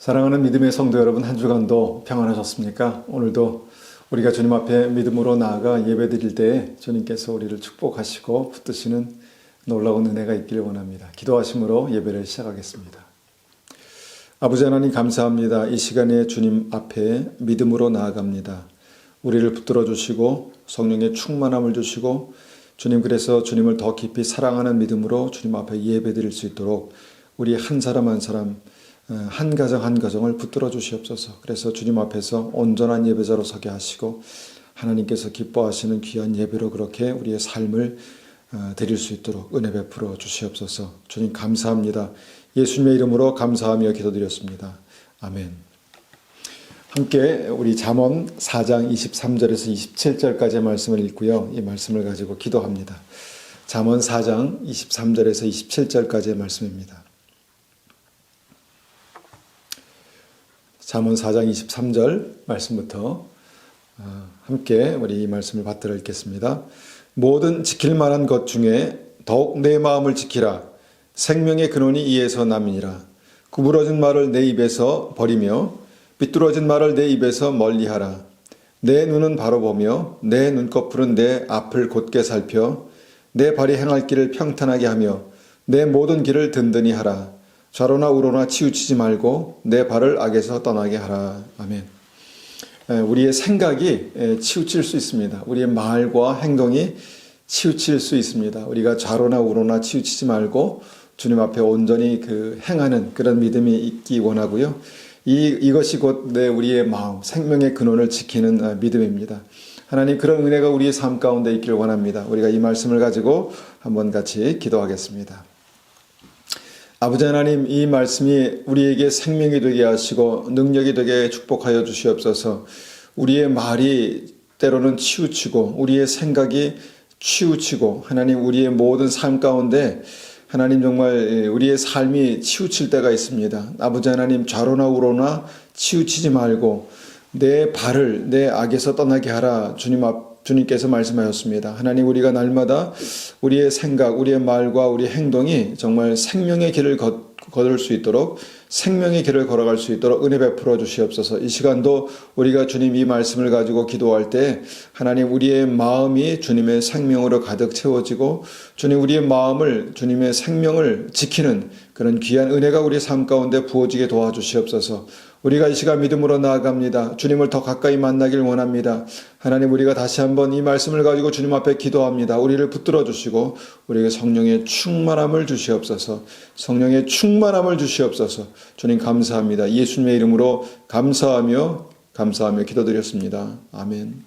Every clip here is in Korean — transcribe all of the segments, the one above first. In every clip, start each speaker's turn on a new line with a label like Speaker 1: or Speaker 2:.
Speaker 1: 사랑하는 믿음의 성도 여러분, 한 주간도 평안하셨습니까? 오늘도 우리가 주님 앞에 믿음으로 나아가 예배드릴 때에 주님께서 우리를 축복하시고 붙드시는 놀라운 은혜가 있기를 원합니다. 기도하심으로 예배를 시작하겠습니다. 아버지 하나님 감사합니다. 이 시간에 주님 앞에 믿음으로 나아갑니다. 우리를 붙들어 주시고 성령의 충만함을 주시고 주님, 그래서 주님을 더 깊이 사랑하는 믿음으로 주님 앞에 예배드릴 수 있도록 우리 한 사람 한 사람, 한 가정 한 가정을 붙들어 주시옵소서. 그래서 주님 앞에서 온전한 예배자로 서게 하시고 하나님께서 기뻐하시는 귀한 예배로 그렇게 우리의 삶을 드릴 수 있도록 은혜 베풀어 주시옵소서. 주님 감사합니다. 예수님의 이름으로 감사하며 기도드렸습니다. 아멘. 함께 우리 잠언 4장 23절에서 27절까지의 말씀을 읽고요, 이 말씀을 가지고 기도합니다. 잠언 4장 23절에서 27절까지의 말씀입니다. 잠언 4장 23절 말씀부터 함께 우리 이 말씀을 받들어 읽겠습니다. 모든 지킬 만한 것 중에 더욱 내 마음을 지키라. 생명의 근원이 이에서 남이니라. 구부러진 말을 내 입에서 버리며 삐뚤어진 말을 내 입에서 멀리하라. 내 눈은 바로 보며 내 눈꺼풀은 내 앞을 곧게 살펴 내 발이 행할 길을 평탄하게 하며 내 모든 길을 든든히 하라. 좌로나 우로나 치우치지 말고 내 발을 악에서 떠나게 하라. 아멘. 우리의 생각이 치우칠 수 있습니다. 우리의 말과 행동이 치우칠 수 있습니다. 우리가 좌로나 우로나 치우치지 말고 주님 앞에 온전히 행하는 그런 믿음이 있기 원하고요. 이것이 곧 우리의 마음, 생명의 근원을 지키는 믿음입니다. 하나님, 그런 은혜가 우리의 삶 가운데 있기를 원합니다. 우리가 이 말씀을 가지고 한번 같이 기도하겠습니다. 아버지 하나님, 이 말씀이 우리에게 생명이 되게 하시고 능력이 되게 축복하여 주시옵소서. 우리의 말이 때로는 치우치고 우리의 생각이 치우치고 하나님, 우리의 모든 삶 가운데 하나님, 정말 우리의 삶이 치우칠 때가 있습니다. 아버지 하나님, 좌로나 우로나 치우치지 말고 내 발을 내 악에서 떠나게 하라. 주님께서 말씀하셨습니다. 하나님, 우리가 날마다 우리의 생각, 우리의 말과 우리의 행동이 정말 생명의 길을 걸을 수 있도록, 생명의 길을 걸어갈 수 있도록 은혜 베풀어 주시옵소서. 이 시간도 우리가 주님 이 말씀을 가지고 기도할 때 하나님, 우리의 마음이 주님의 생명으로 가득 채워지고 주님, 우리의 마음을, 주님의 생명을 지키는 그런 귀한 은혜가 우리의 삶 가운데 부어지게 도와주시옵소서. 우리가 이 시간 믿음으로 나아갑니다. 주님을 더 가까이 만나길 원합니다. 하나님, 우리가 다시 한번 이 말씀을 가지고 주님 앞에 기도합니다. 우리를 붙들어 주시고 우리에게 성령의 충만함을 주시옵소서. 성령의 충만함을 주시옵소서. 주님 감사합니다. 예수님의 이름으로 감사하며 기도드렸습니다. 아멘.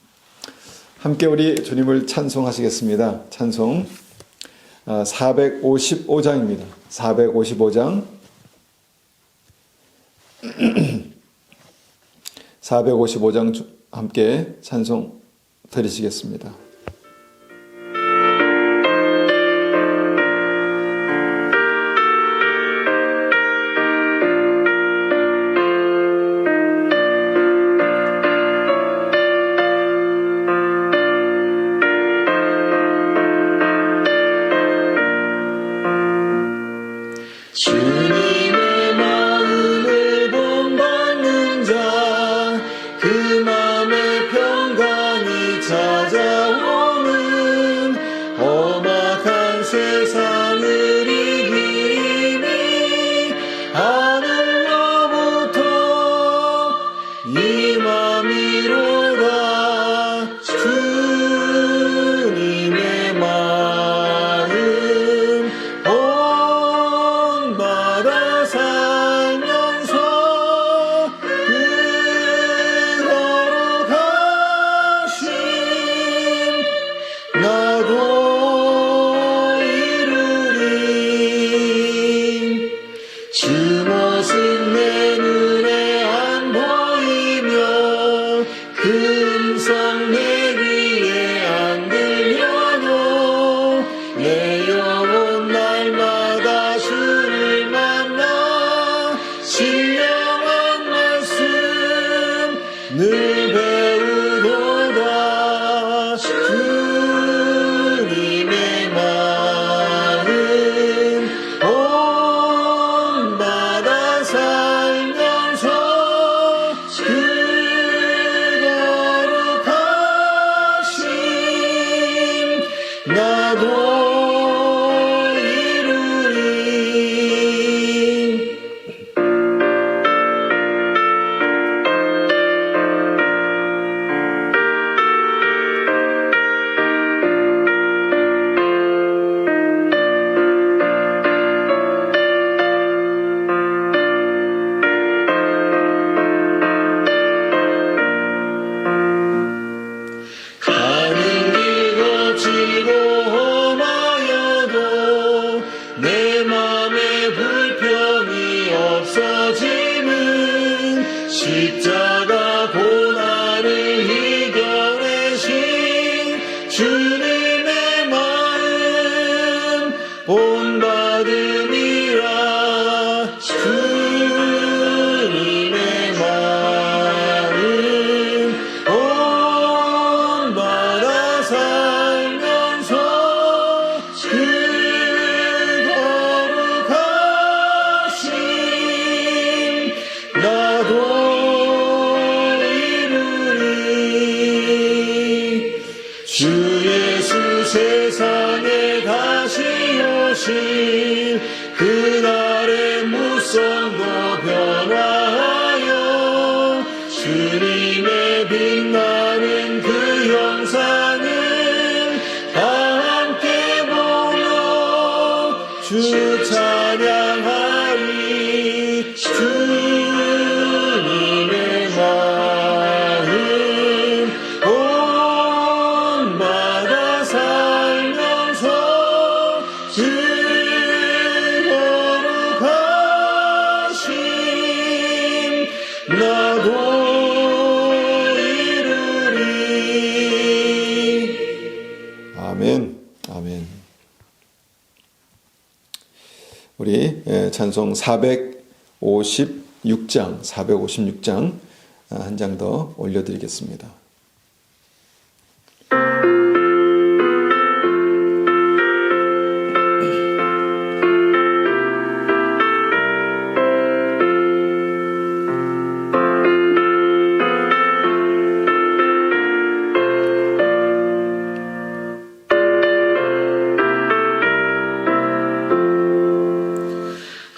Speaker 1: 함께 우리 주님을 찬송하시겠습니다. 찬송 455장입니다. 455장 455장 함께 찬송 드리시겠습니다.
Speaker 2: 살면서
Speaker 1: 마음은 십자가 고난을 이겨내신 주님의 마음 본받음이라. 주님의 마음 본받아 살면서 그 거룩하심 나도 이루리. 주 예수 세상에 다시 오실 그날의 무성도 변화하여 주님의 빛나는 그 영상을 다 함께 보며 주 찬양하리. 주님의 마음 본받아 살면서 그 거룩하심 나도 이루리. 아멘. 아멘. 우리 찬송 456장 한 장 더 올려드리겠습니다.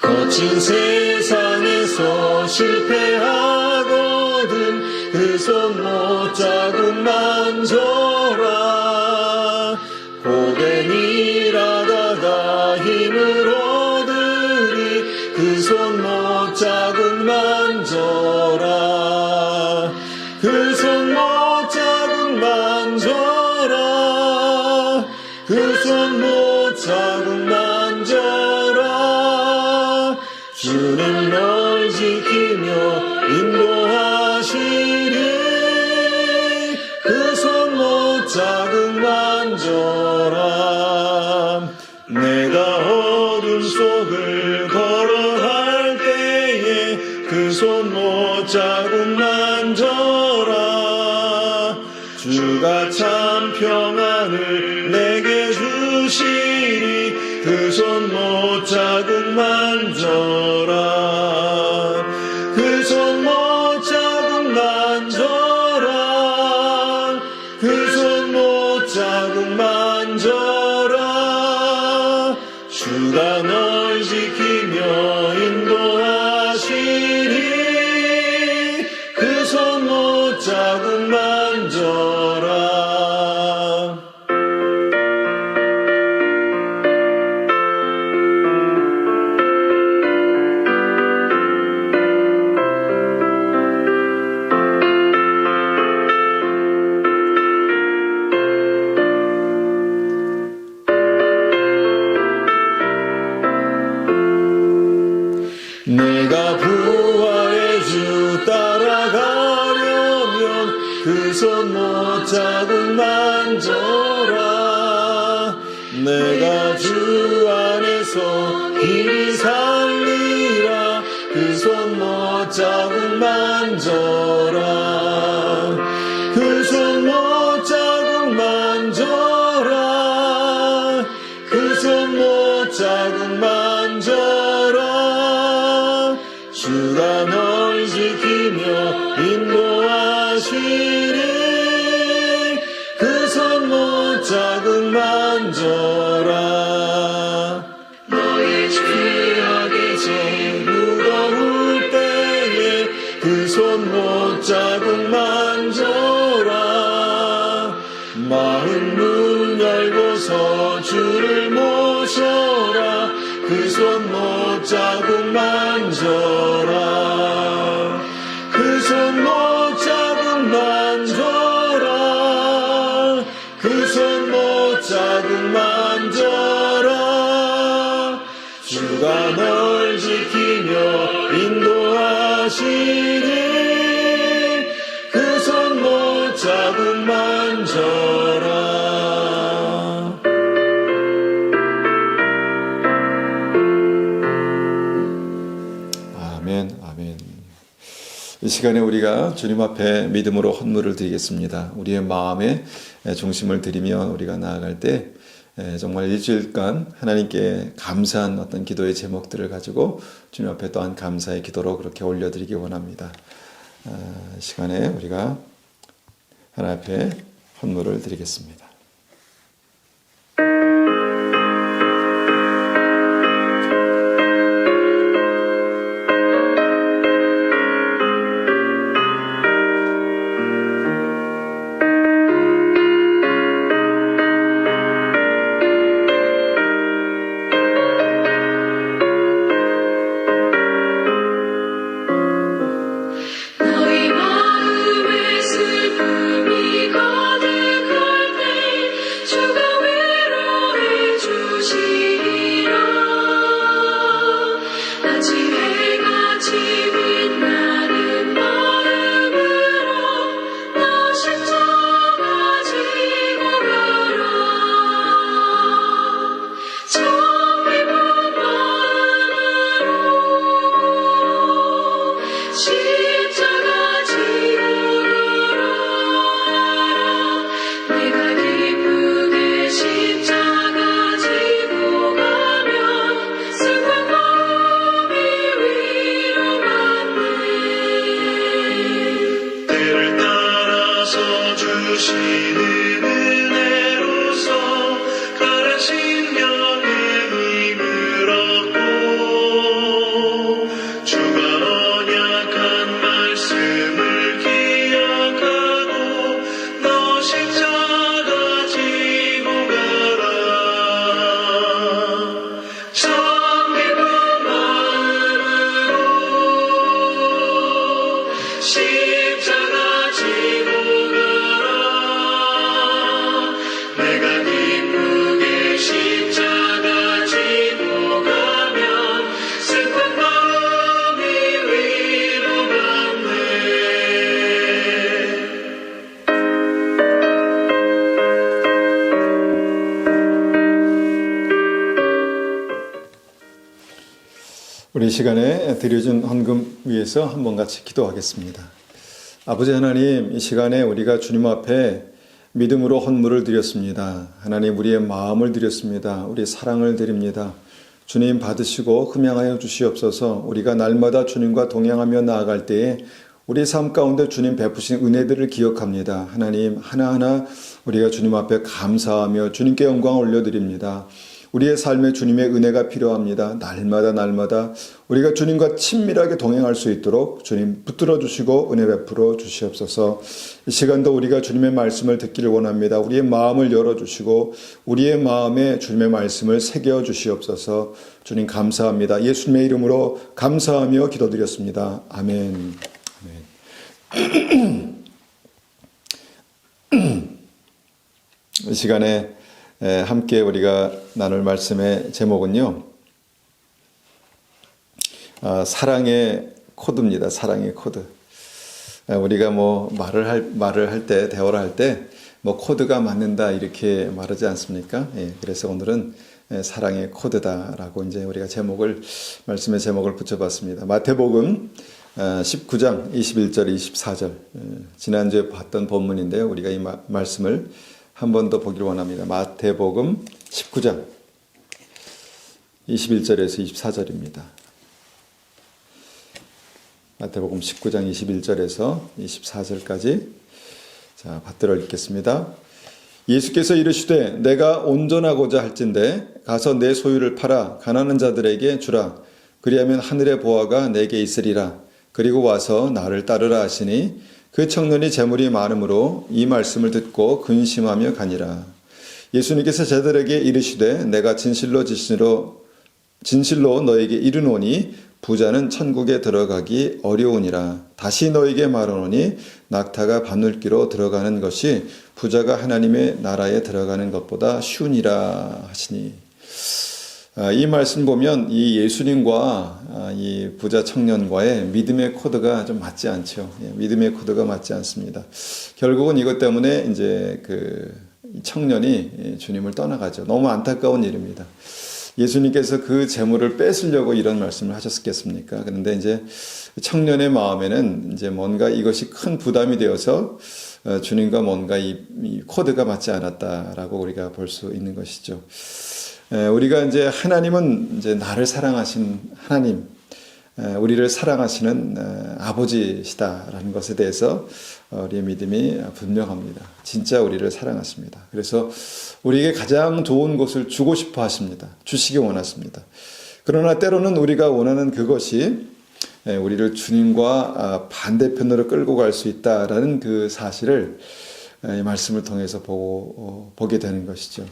Speaker 1: 거친 세상에서 실패하거든 그 손못 자국 만져라. 고된 일하다가 힘을 얻으리 그 손못 자국 만져라. 그 손못 자국 만져라. 그 손못 자국 만져라. 주는 널 지키며 인도하시리. 그 손못 자국 만져라. 내가 어둠 속을 걸어갈 때에 그 손못 자국 만져라. 주가 참 평안을 내게 주시리. 그 손못 자국 만져라. 그 손못 자국 만져라. 그 손못 자국 만져라. 주가 널 지키며 인도하시리. 그 손못 자국 만져라. 내가 부활의 주 따라가려면 그 손못 자국 만져라. 내가 주 안에서 길이 살리라. 그 손못 자국 만져라. 그 손못 자국 만져라. 그 손못 자국 만져라. 주가 널 지키며 인도하시리. 그 손못 자국 만져라. 너의 죄악의 죄 무거울 때에 그 손못 자국 만져라. 마음 문 열고서 주를 모셔라. 그 손못 자국 만져라. 그 손못 자국 만져라. 그 손못 자국 만져라. 주가 널 지키며 인도하시리. 하시니 그 손 못 자국 만져라. 아멘, 아멘. 이 시간에 우리가 주님 앞에 믿음으로 헌물을 드리겠습니다. 우리의 마음에 중심을 드리며 우리가 나아갈 때 정말 일주일간 하나님께 감사한 어떤 기도의 제목들을 가지고 주님 앞에 또한 감사의 기도로 그렇게 올려드리기 원합니다. 이 시간에 우리가 하나님 앞에 헌물을 드리겠습니다. 우리 시간에 드려진 헌금 위해서 한번 같이 기도하겠습니다. 아버지 하나님, 이 시간에 우리가 주님 앞에 믿음으로 헌물을 드렸습니다. 하나님, 우리의 마음을 드렸습니다. 우리 사랑을 드립니다. 주님 받으시고 흠양하여 주시옵소서. 우리가 날마다 주님과 동행하며 나아갈 때에 우리 삶 가운데 주님 베푸신 은혜들을 기억합니다. 하나님, 하나하나 우리가 주님 앞에 감사하며 주님께 영광 올려드립니다. 우리의 삶에 주님의 은혜가 필요합니다. 날마다 우리가 주님과 친밀하게 동행할 수 있도록 주님 붙들어 주시고 은혜 베풀어 주시옵소서. 이 시간도 우리가 주님의 말씀을 듣기를 원합니다. 우리의 마음을 열어주시고 우리의 마음에 주님의 말씀을 새겨 주시옵소서. 주님 감사합니다. 예수님의 이름으로 감사하며 기도드렸습니다. 아멘. 아멘. 이 시간에 함께 우리가 나눌 말씀의 제목은요, 사랑의 코드입니다. 사랑의 코드. 우리가 뭐 말을 할 때, 대화를 할 때, 뭐 코드가 맞는다 이렇게 말하지 않습니까? 그래서 오늘은 사랑의 코드다라고 이제 우리가 말씀의 제목을 붙여봤습니다. 마태복음 19장 21절 24절. 지난주에 봤던 본문인데요. 우리가 이 말씀을 한 번 더 보기를 원합니다. 마태복음 19장 21절에서 24절입니다. 마태복음 19장 21절에서 24절까지 자, 받들어 읽겠습니다. 예수께서 이르시되 내가 온전하고자 할진대 가서 내 소유를 팔아 가난한 자들에게 주라. 그리하면 하늘의 보화가 내게 있으리라. 그리고 와서 나를 따르라 하시니 그 청년이 재물이 많으므로 이 말씀을 듣고 근심하며 가니라. 예수님께서 제자들에게 이르시되 내가 진실로 너에게 이르노니 부자는 천국에 들어가기 어려우니라. 다시 너에게 말하노니 낙타가 바늘귀로 들어가는 것이 부자가 하나님의 나라에 들어가는 것보다 쉬우니라 하시니. 이 말씀 보면 이 예수님과 이 부자 청년과의 믿음의 코드가 좀 맞지 않죠. 믿음의 코드가 맞지 않습니다. 결국은 이것 때문에 이제 그 청년이 주님을 떠나가죠. 너무 안타까운 일입니다. 예수님께서 그 재물을 뺏으려고 이런 말씀을 하셨겠습니까? 그런데 이제 청년의 마음에는 이제 뭔가 이것이 큰 부담이 되어서 주님과 뭔가 이 코드가 맞지 않았다라고 우리가 볼 수 있는 것이죠. 우리가 이제 하나님은 이제 나를 사랑하신 하나님, 우리를 사랑하시는 아버지시다라는 것에 대해서 우리의 믿음이 분명합니다. 진짜 우리를 사랑하십니다. 그래서 우리에게 가장 좋은 것을 주고 싶어 하십니다. 주시기 원하십니다. 그러나 때로는 우리가 원하는 그것이 우리를 주님과 반대편으로 끌고 갈 수 있다라는 그 사실을 이 말씀을 통해서 보게 되는 것이죠.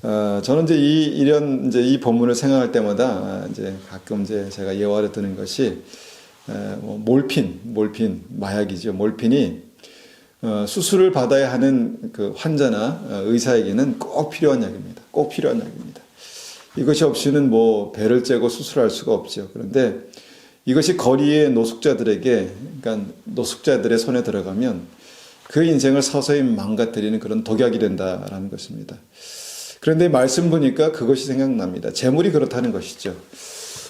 Speaker 1: 저는 이제 이런 이 본문을 생각할 때마다 이제 가끔 이제 제가 예화를 드는 것이 몰핀 마약이죠. 몰핀이 수술을 받아야 하는 그 환자나 의사에게는 꼭 필요한 약입니다. 꼭 필요한 약입니다. 이것이 없이는 뭐 배를 째고 수술할 수가 없죠. 그런데 이것이 거리의 노숙자들에게, 그러니까 노숙자들의 손에 들어가면 그 인생을 서서히 망가뜨리는 그런 독약이 된다라는 것입니다. 그런데 말씀 보니까 그것이 생각납니다. 재물이 그렇다는 것이죠.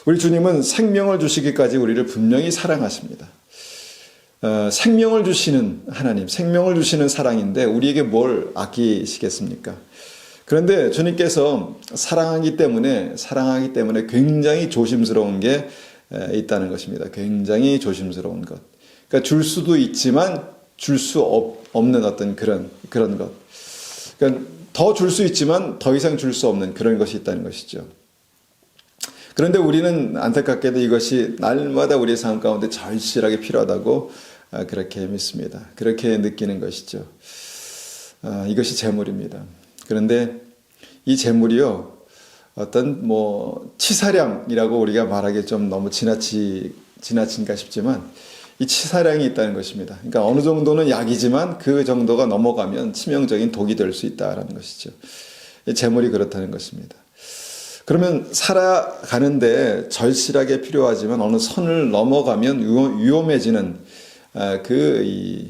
Speaker 1: 우리 주님은 생명을 주시기까지 우리를 분명히 사랑하십니다. 생명을 주시는 하나님, 생명을 주시는 사랑인데 우리에게 뭘 아끼시겠습니까? 그런데 주님께서 사랑하기 때문에 굉장히 조심스러운 게 있다는 것입니다. 굉장히 조심스러운 것. 그러니까 줄 수도 있지만 줄 수 없는 어떤 그런 것. 그러니까 더 줄 수 있지만 더 이상 줄 수 없는 그런 것이 있다는 것이죠. 그런데 우리는 안타깝게도 이것이 날마다 우리의 삶 가운데 절실하게 필요하다고 그렇게 믿습니다. 그렇게 느끼는 것이죠. 이것이 재물입니다. 그런데 이 재물이요, 어떤 치사량이라고 우리가 말하기 좀 너무 지나친가 싶지만 이 치사량이 있다는 것입니다. 그러니까 어느 정도는 약이지만 그 정도가 넘어가면 치명적인 독이 될 수 있다는 것이죠. 재물이 그렇다는 것입니다. 그러면 살아가는데 절실하게 필요하지만 어느 선을 넘어가면 위험해지는 이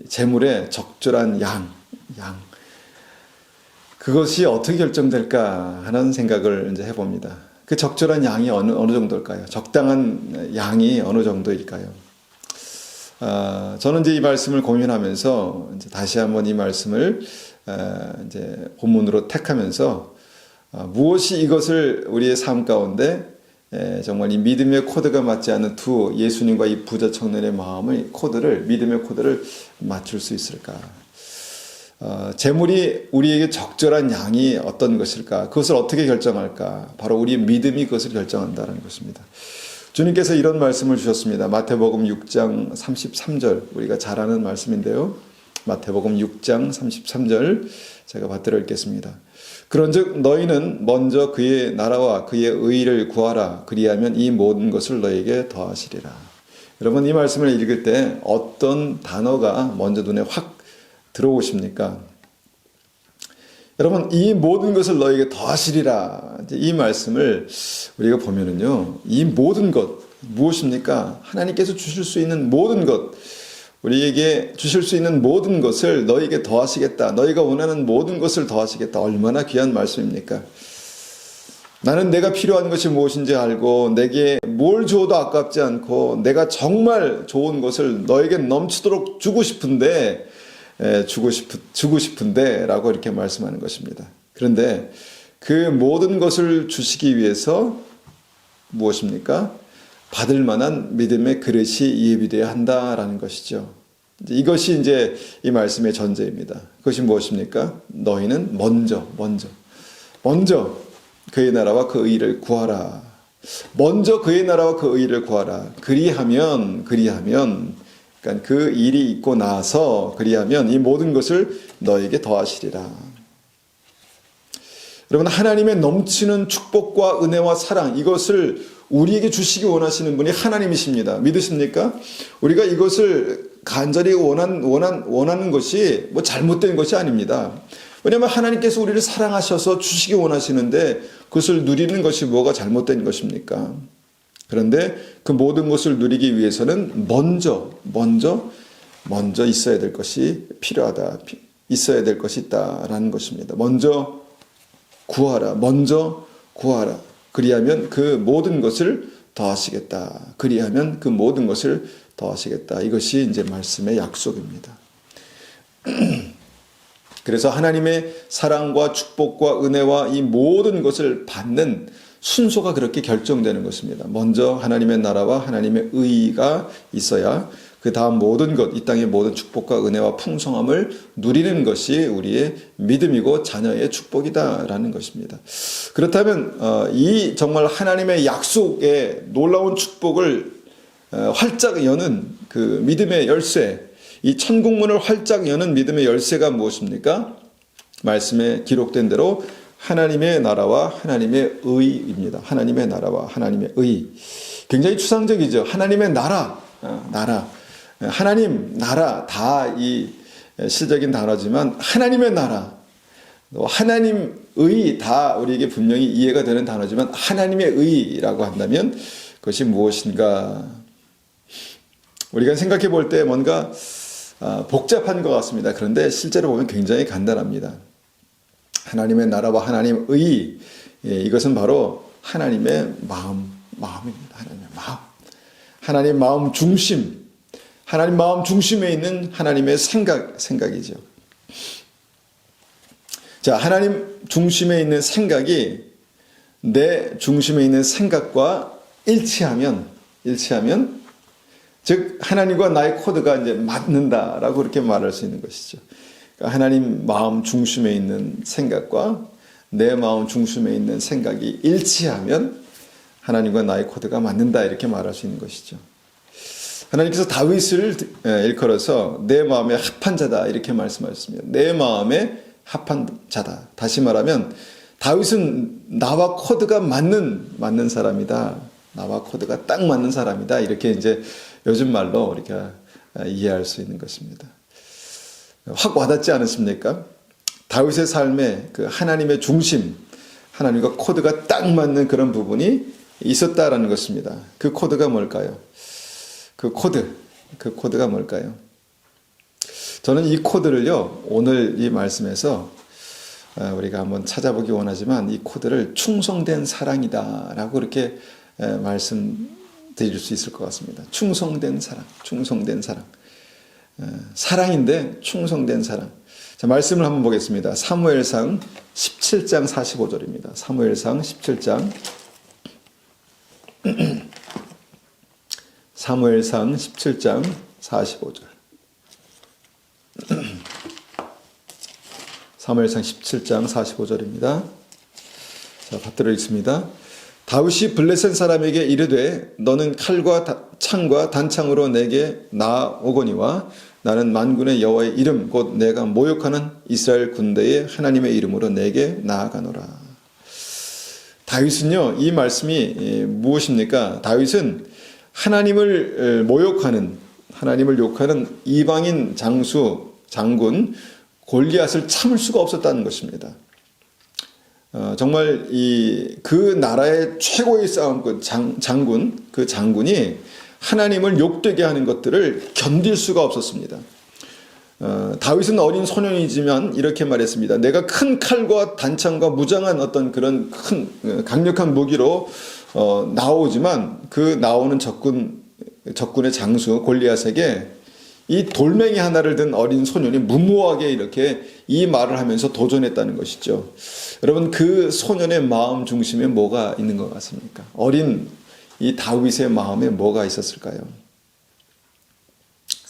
Speaker 1: 재물의 적절한 양. 그것이 어떻게 결정될까 하는 생각을 이제 해봅니다. 그 적절한 양이 어느 정도일까요? 적당한 양이 어느 정도일까요? 저는 이제 이 말씀을 고민하면서 이제 다시 한번 이 말씀을 이제 본문으로 택하면서 무엇이 이것을 우리의 삶 가운데 정말 이 믿음의 코드가 맞지 않는 두 예수님과 이 부자 청년의 믿음의 코드를 맞출 수 있을까? 재물이 우리에게 적절한 양이 어떤 것일까? 그것을 어떻게 결정할까? 바로 우리의 믿음이 그것을 결정한다는 것입니다. 주님께서 이런 말씀을 주셨습니다. 마태복음 6장 33절, 우리가 잘 아는 말씀인데요. 마태복음 6장 33절 제가 받들어 읽겠습니다. 그런즉 너희는 먼저 그의 나라와 그의 의를 구하라. 그리하면 이 모든 것을 너희에게 더하시리라. 여러분, 이 말씀을 읽을 때 어떤 단어가 먼저 눈에 확 들어오십니까? 여러분, 이 모든 것을 너에게 더하시리라. 이 말씀을 우리가 보면은요, 이 모든 것, 무엇입니까? 하나님께서 주실 수 있는 모든 것, 우리에게 주실 수 있는 모든 것을 너에게 더하시겠다. 너희가 원하는 모든 것을 더하시겠다. 얼마나 귀한 말씀입니까? 나는 내가 필요한 것이 무엇인지 알고 내게 뭘 줘도 아깝지 않고 내가 정말 좋은 것을 너에게 넘치도록 주고 싶은데 라고 이렇게 말씀하는 것입니다. 그런데 그 모든 것을 주시기 위해서 무엇입니까? 받을 만한 믿음의 그릇이 예비되어야 한다라는 것이죠. 이것이 이제 이 말씀의 전제입니다. 그것이 무엇입니까? 너희는 먼저 그의 나라와 그 의를 구하라. 먼저 그의 나라와 그 의를 구하라. 그리하면 그러니까 그 일이 있고 나서 그리하면 이 모든 것을 너에게 더하시리라. 여러분, 하나님의 넘치는 축복과 은혜와 사랑, 이것을 우리에게 주시기 원하시는 분이 하나님이십니다. 믿으십니까? 우리가 이것을 간절히 원하는 것이 잘못된 것이 아닙니다. 왜냐하면 하나님께서 우리를 사랑하셔서 주시기 원하시는데 그것을 누리는 것이 뭐가 잘못된 것입니까? 그런데 그 모든 것을 누리기 위해서는 먼저 있어야 될 것이 필요하다. 있어야 될 것이 있다라는 것입니다. 먼저 구하라. 그리하면 그 모든 것을 더하시겠다. 그리하면 그 모든 것을 더하시겠다. 이것이 이제 말씀의 약속입니다. 그래서 하나님의 사랑과 축복과 은혜와 이 모든 것을 받는 순서가 그렇게 결정되는 것입니다. 먼저 하나님의 나라와 하나님의 의가 있어야 그 다음 모든 것, 이 땅의 모든 축복과 은혜와 풍성함을 누리는 것이 우리의 믿음이고 자녀의 축복이다라는 것입니다. 그렇다면 이 정말 하나님의 약속의 놀라운 축복을 활짝 여는 그 믿음의 열쇠, 이 천국문을 활짝 여는 믿음의 열쇠가 무엇입니까? 말씀에 기록된 대로 하나님의 나라와 하나님의 의입니다. 하나님의 나라와 하나님의 의. 굉장히 추상적이죠. 하나님의 나라. 하나님, 나라, 다 이 시적인 단어지만 하나님의 나라, 하나님의 다 우리에게 분명히 이해가 되는 단어지만 하나님의 의라고 한다면 그것이 무엇인가? 우리가 생각해 볼 때 뭔가 복잡한 것 같습니다. 그런데 실제로 보면 굉장히 간단합니다. 하나님의 나라와 하나님의 의, 이것은 바로 하나님의 마음입니다. 하나님의 마음. 하나님 마음 중심, 하나님 마음 중심에 있는 하나님의 생각이죠. 자, 하나님 중심에 있는 생각이 내 중심에 있는 생각과 일치하면, 즉, 하나님과 나의 코드가 이제 맞는다라고 그렇게 말할 수 있는 것이죠. 그러니까 하나님 마음 중심에 있는 생각과 내 마음 중심에 있는 생각이 일치하면 하나님과 나의 코드가 맞는다 이렇게 말할 수 있는 것이죠. 하나님께서 다윗을 일컬어서 내 마음에 합한 자다 이렇게 말씀하셨습니다. 내 마음에 합한 자다. 다시 말하면 다윗은 나와 코드가 맞는 사람이다. 나와 코드가 딱 맞는 사람이다. 이렇게 이제 요즘 말로 우리가 이해할 수 있는 것입니다. 확 와닿지 않으십니까? 다윗의 삶에 그 하나님의 중심, 하나님과 코드가 딱 맞는 그런 부분이 있었다라는 것입니다. 그 코드가 뭘까요? 그 코드가 뭘까요? 저는 이 코드를요, 오늘 이 말씀에서 우리가 한번 찾아보기 원하지만 이 코드를 충성된 사랑이다라고 이렇게 말씀드릴 수 있을 것 같습니다. 충성된 사랑. 사랑인데 충성된 사랑. 자, 말씀을 한번 보겠습니다. 사무엘상 17장 45절입니다. 사무엘상 17장 사무엘상 17장 45절. 사무엘상 17장 45절입니다. 자, 받들어 읽습니다. 다윗이 블레셋 사람에게 이르되 너는 칼과 창과 단창으로 내게 나오거니와 나는 만군의 여호와의 이름 곧 내가 모욕하는 이스라엘 군대의 하나님의 이름으로 내게 나아가노라. 다윗은요, 이 말씀이 무엇입니까? 다윗은 하나님을 모욕하는, 하나님을 욕하는 이방인 장군 골리앗을 참을 수가 없었다는 것입니다. 정말 그 나라의 최고의 싸움꾼 장군, 그 장군이 하나님을 욕되게 하는 것들을 견딜 수가 없었습니다. 다윗은 어린 소년이지만 이렇게 말했습니다. 내가 큰 칼과 단창과 무장한 어떤 그런 큰 강력한 무기로 나오지만 그 나오는 적군의 장수 골리앗에게 이 돌멩이 하나를 든 어린 소년이 무모하게 이렇게 이 말을 하면서 도전했다는 것이죠. 여러분, 그 소년의 마음 중심에 뭐가 있는 것 같습니까? 어린 이 다윗의 마음에 뭐가 있었을까요?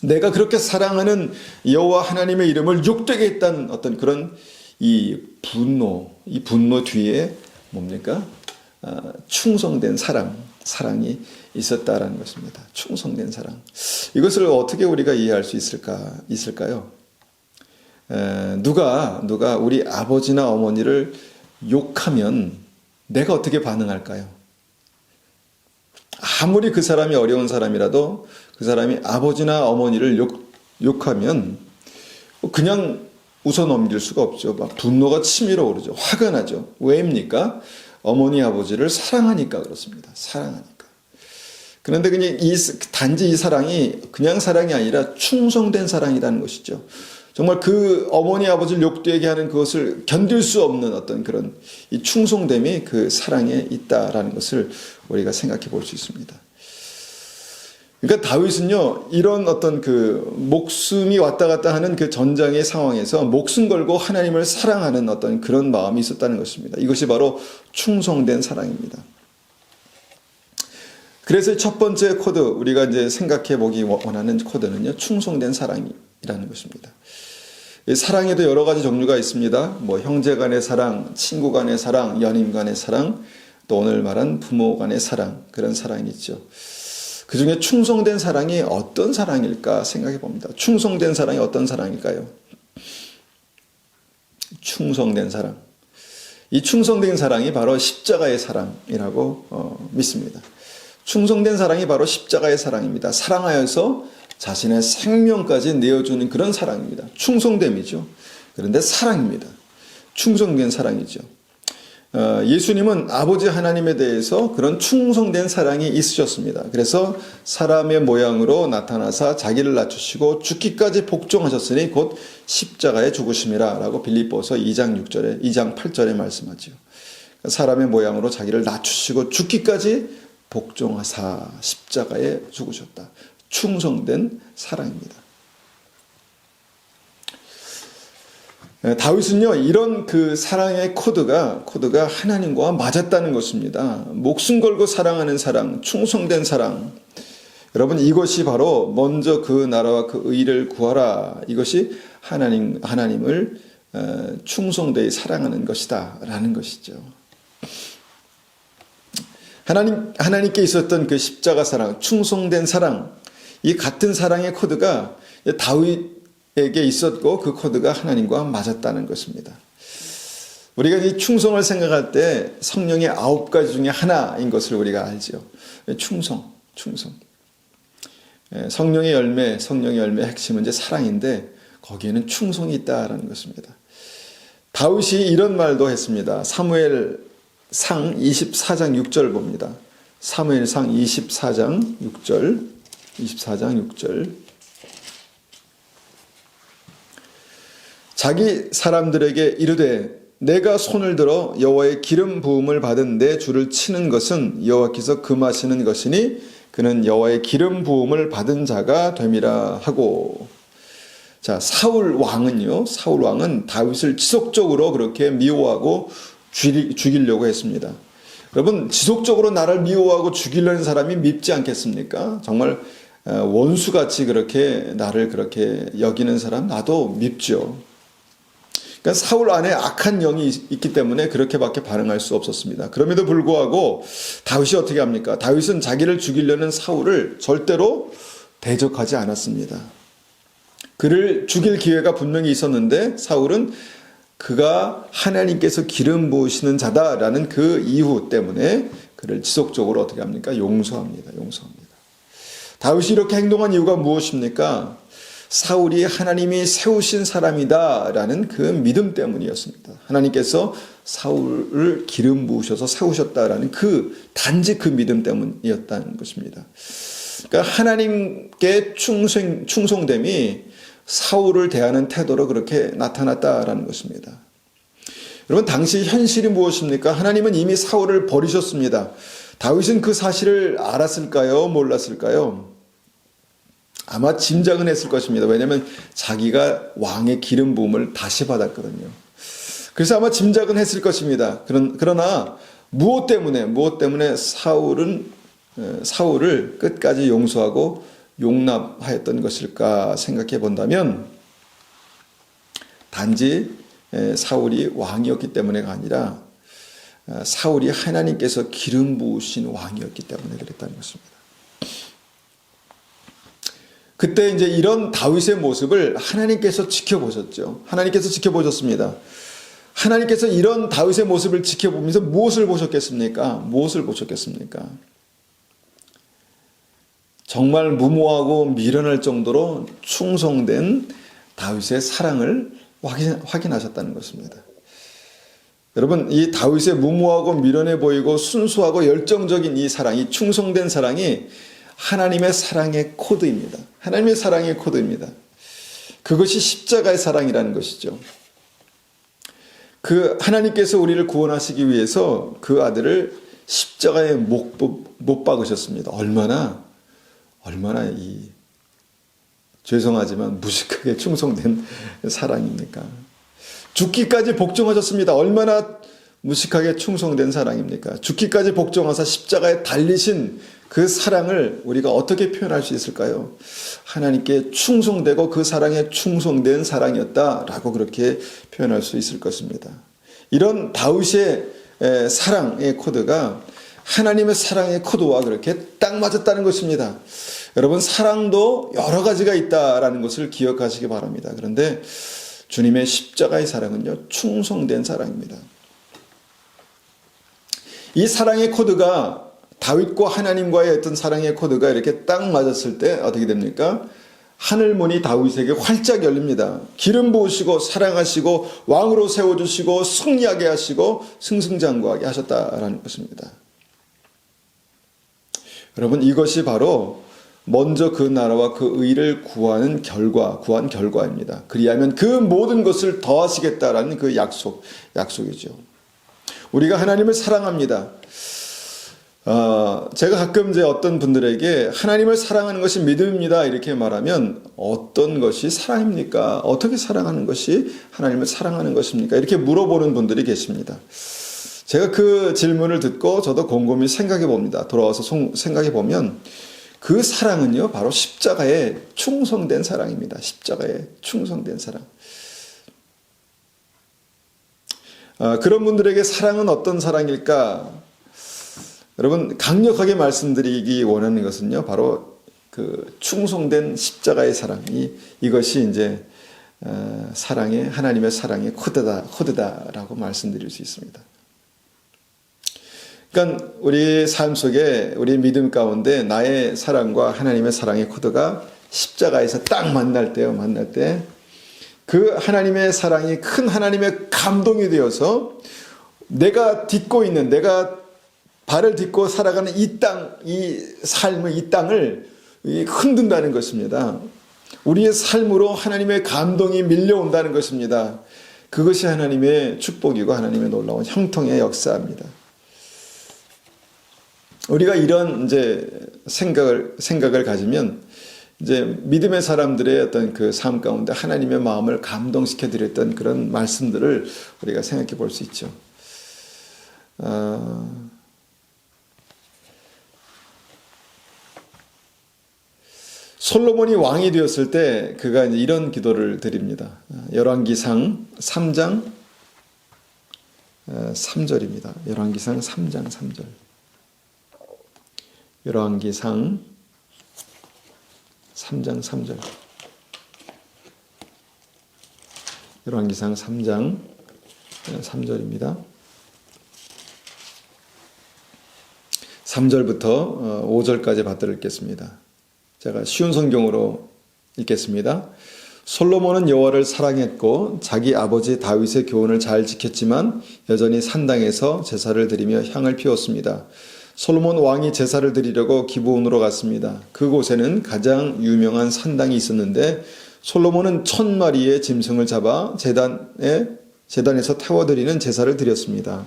Speaker 1: 내가 그렇게 사랑하는 여호와 하나님의 이름을 욕되게 했다는 어떤 그런 이 분노 뒤에 뭡니까? 충성된 사랑이 있었다라는 것입니다. 충성된 사랑. 이것을 어떻게 우리가 이해할 수 있을까요? 누가 우리 아버지나 어머니를 욕하면 내가 어떻게 반응할까요? 아무리 그 사람이 어려운 사람이라도 그 사람이 아버지나 어머니를 욕하면 그냥 웃어넘길 수가 없죠. 막 분노가 치밀어 오르죠. 화가 나죠. 왜입니까? 어머니 아버지를 사랑하니까 그렇습니다. 사랑하니까. 그런데 그냥 단지 이 사랑이 그냥 사랑이 아니라 충성된 사랑이라는 것이죠. 정말 그 어머니 아버지를 욕되게 하는 그것을 견딜 수 없는 어떤 그런 이 충성됨이 그 사랑에 있다라는 것을 우리가 생각해 볼 수 있습니다. 그러니까 다윗은요, 이런 어떤 그 목숨이 왔다 갔다 하는 그 전장의 상황에서 목숨 걸고 하나님을 사랑하는 어떤 그런 마음이 있었다는 것입니다. 이것이 바로 충성된 사랑입니다. 그래서 첫 번째 코드, 우리가 이제 생각해 보기 원하는 코드는요, 충성된 사랑이라는 것입니다. 사랑에도 여러 가지 종류가 있습니다. 뭐 형제 간의 사랑, 친구 간의 사랑, 연인 간의 사랑, 또 오늘 말한 부모 간의 사랑, 그런 사랑이 있죠. 그 중에 충성된 사랑이 어떤 사랑일까 생각해 봅니다. 충성된 사랑이 어떤 사랑일까요? 충성된 사랑. 이 충성된 사랑이 바로 십자가의 사랑이라고 믿습니다. 충성된 사랑이 바로 십자가의 사랑입니다. 사랑하여서 자신의 생명까지 내어주는 그런 사랑입니다. 충성됨이죠. 그런데 사랑입니다. 충성된 사랑이죠. 예수님은 아버지 하나님에 대해서 그런 충성된 사랑이 있으셨습니다. 그래서 사람의 모양으로 나타나사 자기를 낮추시고 죽기까지 복종하셨으니 곧 십자가에 죽으심이라 라고 빌립보서 2장 8절에 말씀하죠. 사람의 모양으로 자기를 낮추시고 죽기까지 복종하사 십자가에 죽으셨다. 충성된 사랑입니다. 다윗은요, 이런 그 사랑의 코드가 하나님과 맞았다는 것입니다. 목숨 걸고 사랑하는 사랑, 충성된 사랑. 여러분, 이것이 바로 먼저 그 나라와 그 의를 구하라. 이것이 하나님을 충성되이 사랑하는 것이다. 라는 것이죠. 하나님께 있었던 그 십자가 사랑, 충성된 사랑, 이 같은 사랑의 코드가 다윗에게 있었고 그 코드가 하나님과 맞았다는 것입니다. 우리가 이 충성을 생각할 때 성령의 9가지 중에 하나인 것을 우리가 알죠. 충성. 성령의 열매 핵심은 이제 사랑인데 거기에는 충성이 있다라는 것입니다. 다윗이 이런 말도 했습니다. 사무엘상 24장 6절 봅니다. 사무엘상 24장 6절. 자기 사람들에게 이르되 내가 손을 들어 여호와의 기름 부음을 받은 내 주를 치는 것은 여호와께서 금하시는 것이니 그는 여호와의 기름 부음을 받은 자가 됨이라 하고. 자, 사울 왕은 다윗을 지속적으로 그렇게 미워하고 죽이려고 했습니다. 여러분, 지속적으로 나를 미워하고 죽이려는 사람이 밉지 않겠습니까? 정말 원수같이 그렇게 나를 그렇게 여기는 사람 나도 밉죠. 그러니까 사울 안에 악한 영이 있기 때문에 그렇게밖에 반응할 수 없었습니다. 그럼에도 불구하고 다윗이 어떻게 합니까? 다윗은 자기를 죽이려는 사울을 절대로 대적하지 않았습니다. 그를 죽일 기회가 분명히 있었는데 사울은 그가 하나님께서 기름 부으시는 자다라는 그 이유 때문에 그를 지속적으로 어떻게 합니까? 용서합니다. 다윗이 이렇게 행동한 이유가 무엇입니까? 사울이 하나님이 세우신 사람이다라는 그 믿음 때문이었습니다. 하나님께서 사울을 기름 부으셔서 세우셨다라는 단지 그 믿음 때문이었다는 것입니다. 그러니까 하나님께 충성됨이 사울을 대하는 태도로 그렇게 나타났다라는 것입니다. 여러분, 당시 현실이 무엇입니까? 하나님은 이미 사울을 버리셨습니다. 다윗은 그 사실을 알았을까요? 몰랐을까요? 아마 짐작은 했을 것입니다. 왜냐하면 자기가 왕의 기름 부음을 다시 받았거든요. 그래서 아마 짐작은 했을 것입니다. 그러나 무엇 때문에 사울을 끝까지 용서하고 용납하였던 것일까 생각해 본다면 단지 사울이 왕이었기 때문에가 아니라 사울이 하나님께서 기름 부으신 왕이었기 때문에 그랬다는 것입니다. 그때 이제 이런 다윗의 모습을 하나님께서 지켜보셨죠. 하나님께서 지켜보셨습니다. 하나님께서 이런 다윗의 모습을 지켜보면서 무엇을 보셨겠습니까? 정말 무모하고 미련할 정도로 충성된 다윗의 사랑을 확인하셨다는 것입니다. 여러분, 이 다윗의 무모하고 미련해 보이고 순수하고 열정적인 이 사랑, 이 충성된 사랑이 하나님의 사랑의 코드입니다. 하나님의 사랑의 코드입니다. 그것이 십자가의 사랑이라는 것이죠. 그 하나님께서 우리를 구원하시기 위해서 그 아들을 십자가에 못 박으셨습니다. 얼마나 죄송하지만 무식하게 충성된 사랑입니까? 죽기까지 복종하셨습니다. 얼마나 무식하게 충성된 사랑입니까? 죽기까지 복종하사 십자가에 달리신 그 사랑을 우리가 어떻게 표현할 수 있을까요? 하나님께 충성되고 그 사랑에 충성된 사랑이었다라고 그렇게 표현할 수 있을 것입니다. 이런 다윗의 사랑의 코드가 하나님의 사랑의 코드와 그렇게 딱 맞았다는 것입니다. 여러분, 사랑도 여러 가지가 있다라는 것을 기억하시기 바랍니다. 그런데 주님의 십자가의 사랑은요, 충성된 사랑입니다. 이 사랑의 코드가 다윗과 하나님과의 어떤 사랑의 코드가 이렇게 딱 맞았을 때 어떻게 됩니까? 하늘문이 다윗에게 활짝 열립니다. 기름 부으시고 사랑하시고 왕으로 세워주시고 승리하게 하시고 승승장구하게 하셨다라는 것입니다. 여러분, 이것이 바로 먼저 그 나라와 그 의를 구한 결과입니다. 그리하면 그 모든 것을 더하시겠다라는 그 약속이죠. 우리가 하나님을 사랑합니다. 제가 가끔 이제 어떤 분들에게 하나님을 사랑하는 것이 믿음입니다 이렇게 말하면 어떤 것이 사랑입니까? 어떻게 사랑하는 것이 하나님을 사랑하는 것입니까? 이렇게 물어보는 분들이 계십니다. 제가 그 질문을 듣고 저도 곰곰이 생각해 봅니다. 돌아와서 생각해 보면 그 사랑은요, 바로 십자가에 충성된 사랑입니다. 십자가에 충성된 사랑. 그런 분들에게 사랑은 어떤 사랑일까? 여러분, 강력하게 말씀드리기 원하는 것은요, 바로 그 충성된 십자가의 사랑. 이것이 이제 사랑의, 하나님의 사랑의 코드다라고 말씀드릴 수 있습니다. 그러니까 우리 삶 속에 우리 믿음 가운데 나의 사랑과 하나님의 사랑의 코드가 십자가에서 딱 만날 때 그 하나님의 사랑이 큰 하나님의 감동이 되어서 내가 발을 딛고 살아가는 이 삶의 이 땅을 흔든다는 것입니다. 우리의 삶으로 하나님의 감동이 밀려온다는 것입니다. 그것이 하나님의 축복이고 하나님의 놀라운 형통의 역사입니다. 우리가 이런 이제 생각을 가지면 이제 믿음의 사람들의 어떤 그 삶 가운데 하나님의 마음을 감동시켜 드렸던 그런 말씀들을 우리가 생각해 볼 수 있죠. 솔로몬이 왕이 되었을 때 그가 이제 이런 기도를 드립니다. 열왕기상 3장 3절입니다. 열왕기상 3장 3절. 열왕기상 3장 3절. 열왕기상 3장 3절입니다. 3절부터 5절까지 받들어 읽겠습니다. 제가 쉬운 성경으로 읽겠습니다. 솔로몬은 여호와를 사랑했고 자기 아버지 다윗의 교훈을 잘 지켰지만 여전히 산당에서 제사를 드리며 향을 피웠습니다. 솔로몬 왕이 제사를 드리려고 기브온으로 갔습니다. 그곳에는 가장 유명한 산당이 있었는데 솔로몬은 1000마리의 짐승을 잡아 제단에서 태워드리는 제사를 드렸습니다.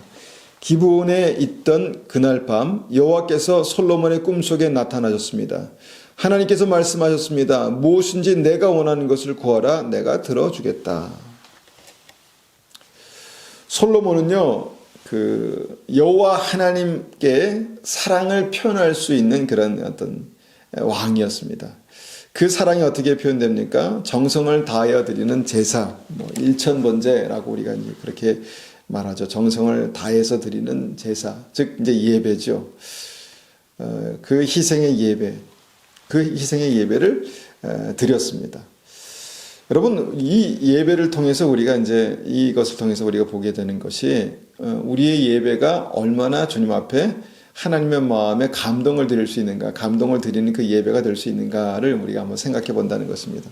Speaker 1: 기브온에 있던 그날 밤 여호와께서 솔로몬의 꿈속에 나타나셨습니다. 하나님께서 말씀하셨습니다. 무엇인지 내가 원하는 것을 구하라. 내가 들어주겠다. 솔로몬은요, 그 여호와 하나님께 사랑을 표현할 수 있는 그런 어떤 왕이었습니다. 그 사랑이 어떻게 표현됩니까? 정성을 다하여 드리는 제사, 일천번제라고 우리가 그렇게 말하죠. 정성을 다해서 드리는 제사, 즉 이제 예배죠. 그 희생의 예배를 드렸습니다. 여러분, 이 예배를 통해서 우리가 이제 이것을 통해서 우리가 보게 되는 것이 우리의 예배가 얼마나 주님 앞에 하나님의 마음에 감동을 드릴 수 있는가, 감동을 드리는 그 예배가 될 수 있는가를 우리가 한번 생각해 본다는 것입니다.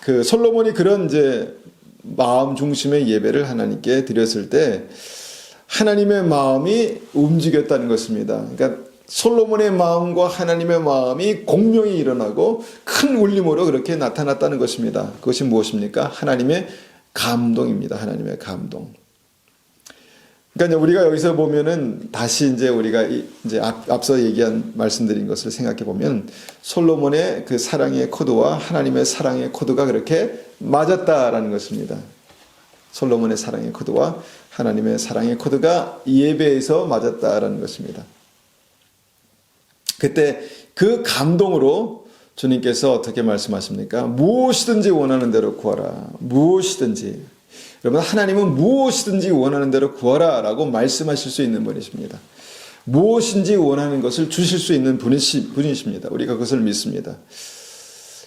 Speaker 1: 그 솔로몬이 그런 이제 마음 중심의 예배를 하나님께 드렸을 때 하나님의 마음이 움직였다는 것입니다. 그러니까 솔로몬의 마음과 하나님의 마음이 공명이 일어나고 큰 울림으로 그렇게 나타났다는 것입니다. 그것이 무엇입니까? 하나님의 감동입니다. 하나님의 감동. 그러니까 우리가 여기서 보면은 다시 이제 우리가 이제 앞서 얘기한 말씀드린 것을 생각해 보면 솔로몬의 그 사랑의 코드와 하나님의 사랑의 코드가 그렇게 맞았다라는 것입니다. 솔로몬의 사랑의 코드와 하나님의 사랑의 코드가 예배에서 맞았다라는 것입니다. 그때 그 감동으로 주님께서 어떻게 말씀하십니까? 무엇이든지 원하는 대로 구하라. 무엇이든지. 여러분, 하나님은 무엇이든지 원하는 대로 구하라 라고 말씀하실 수 있는 분이십니다. 무엇인지 원하는 것을 주실 수 있는 분이십니다. 우리가 그것을 믿습니다.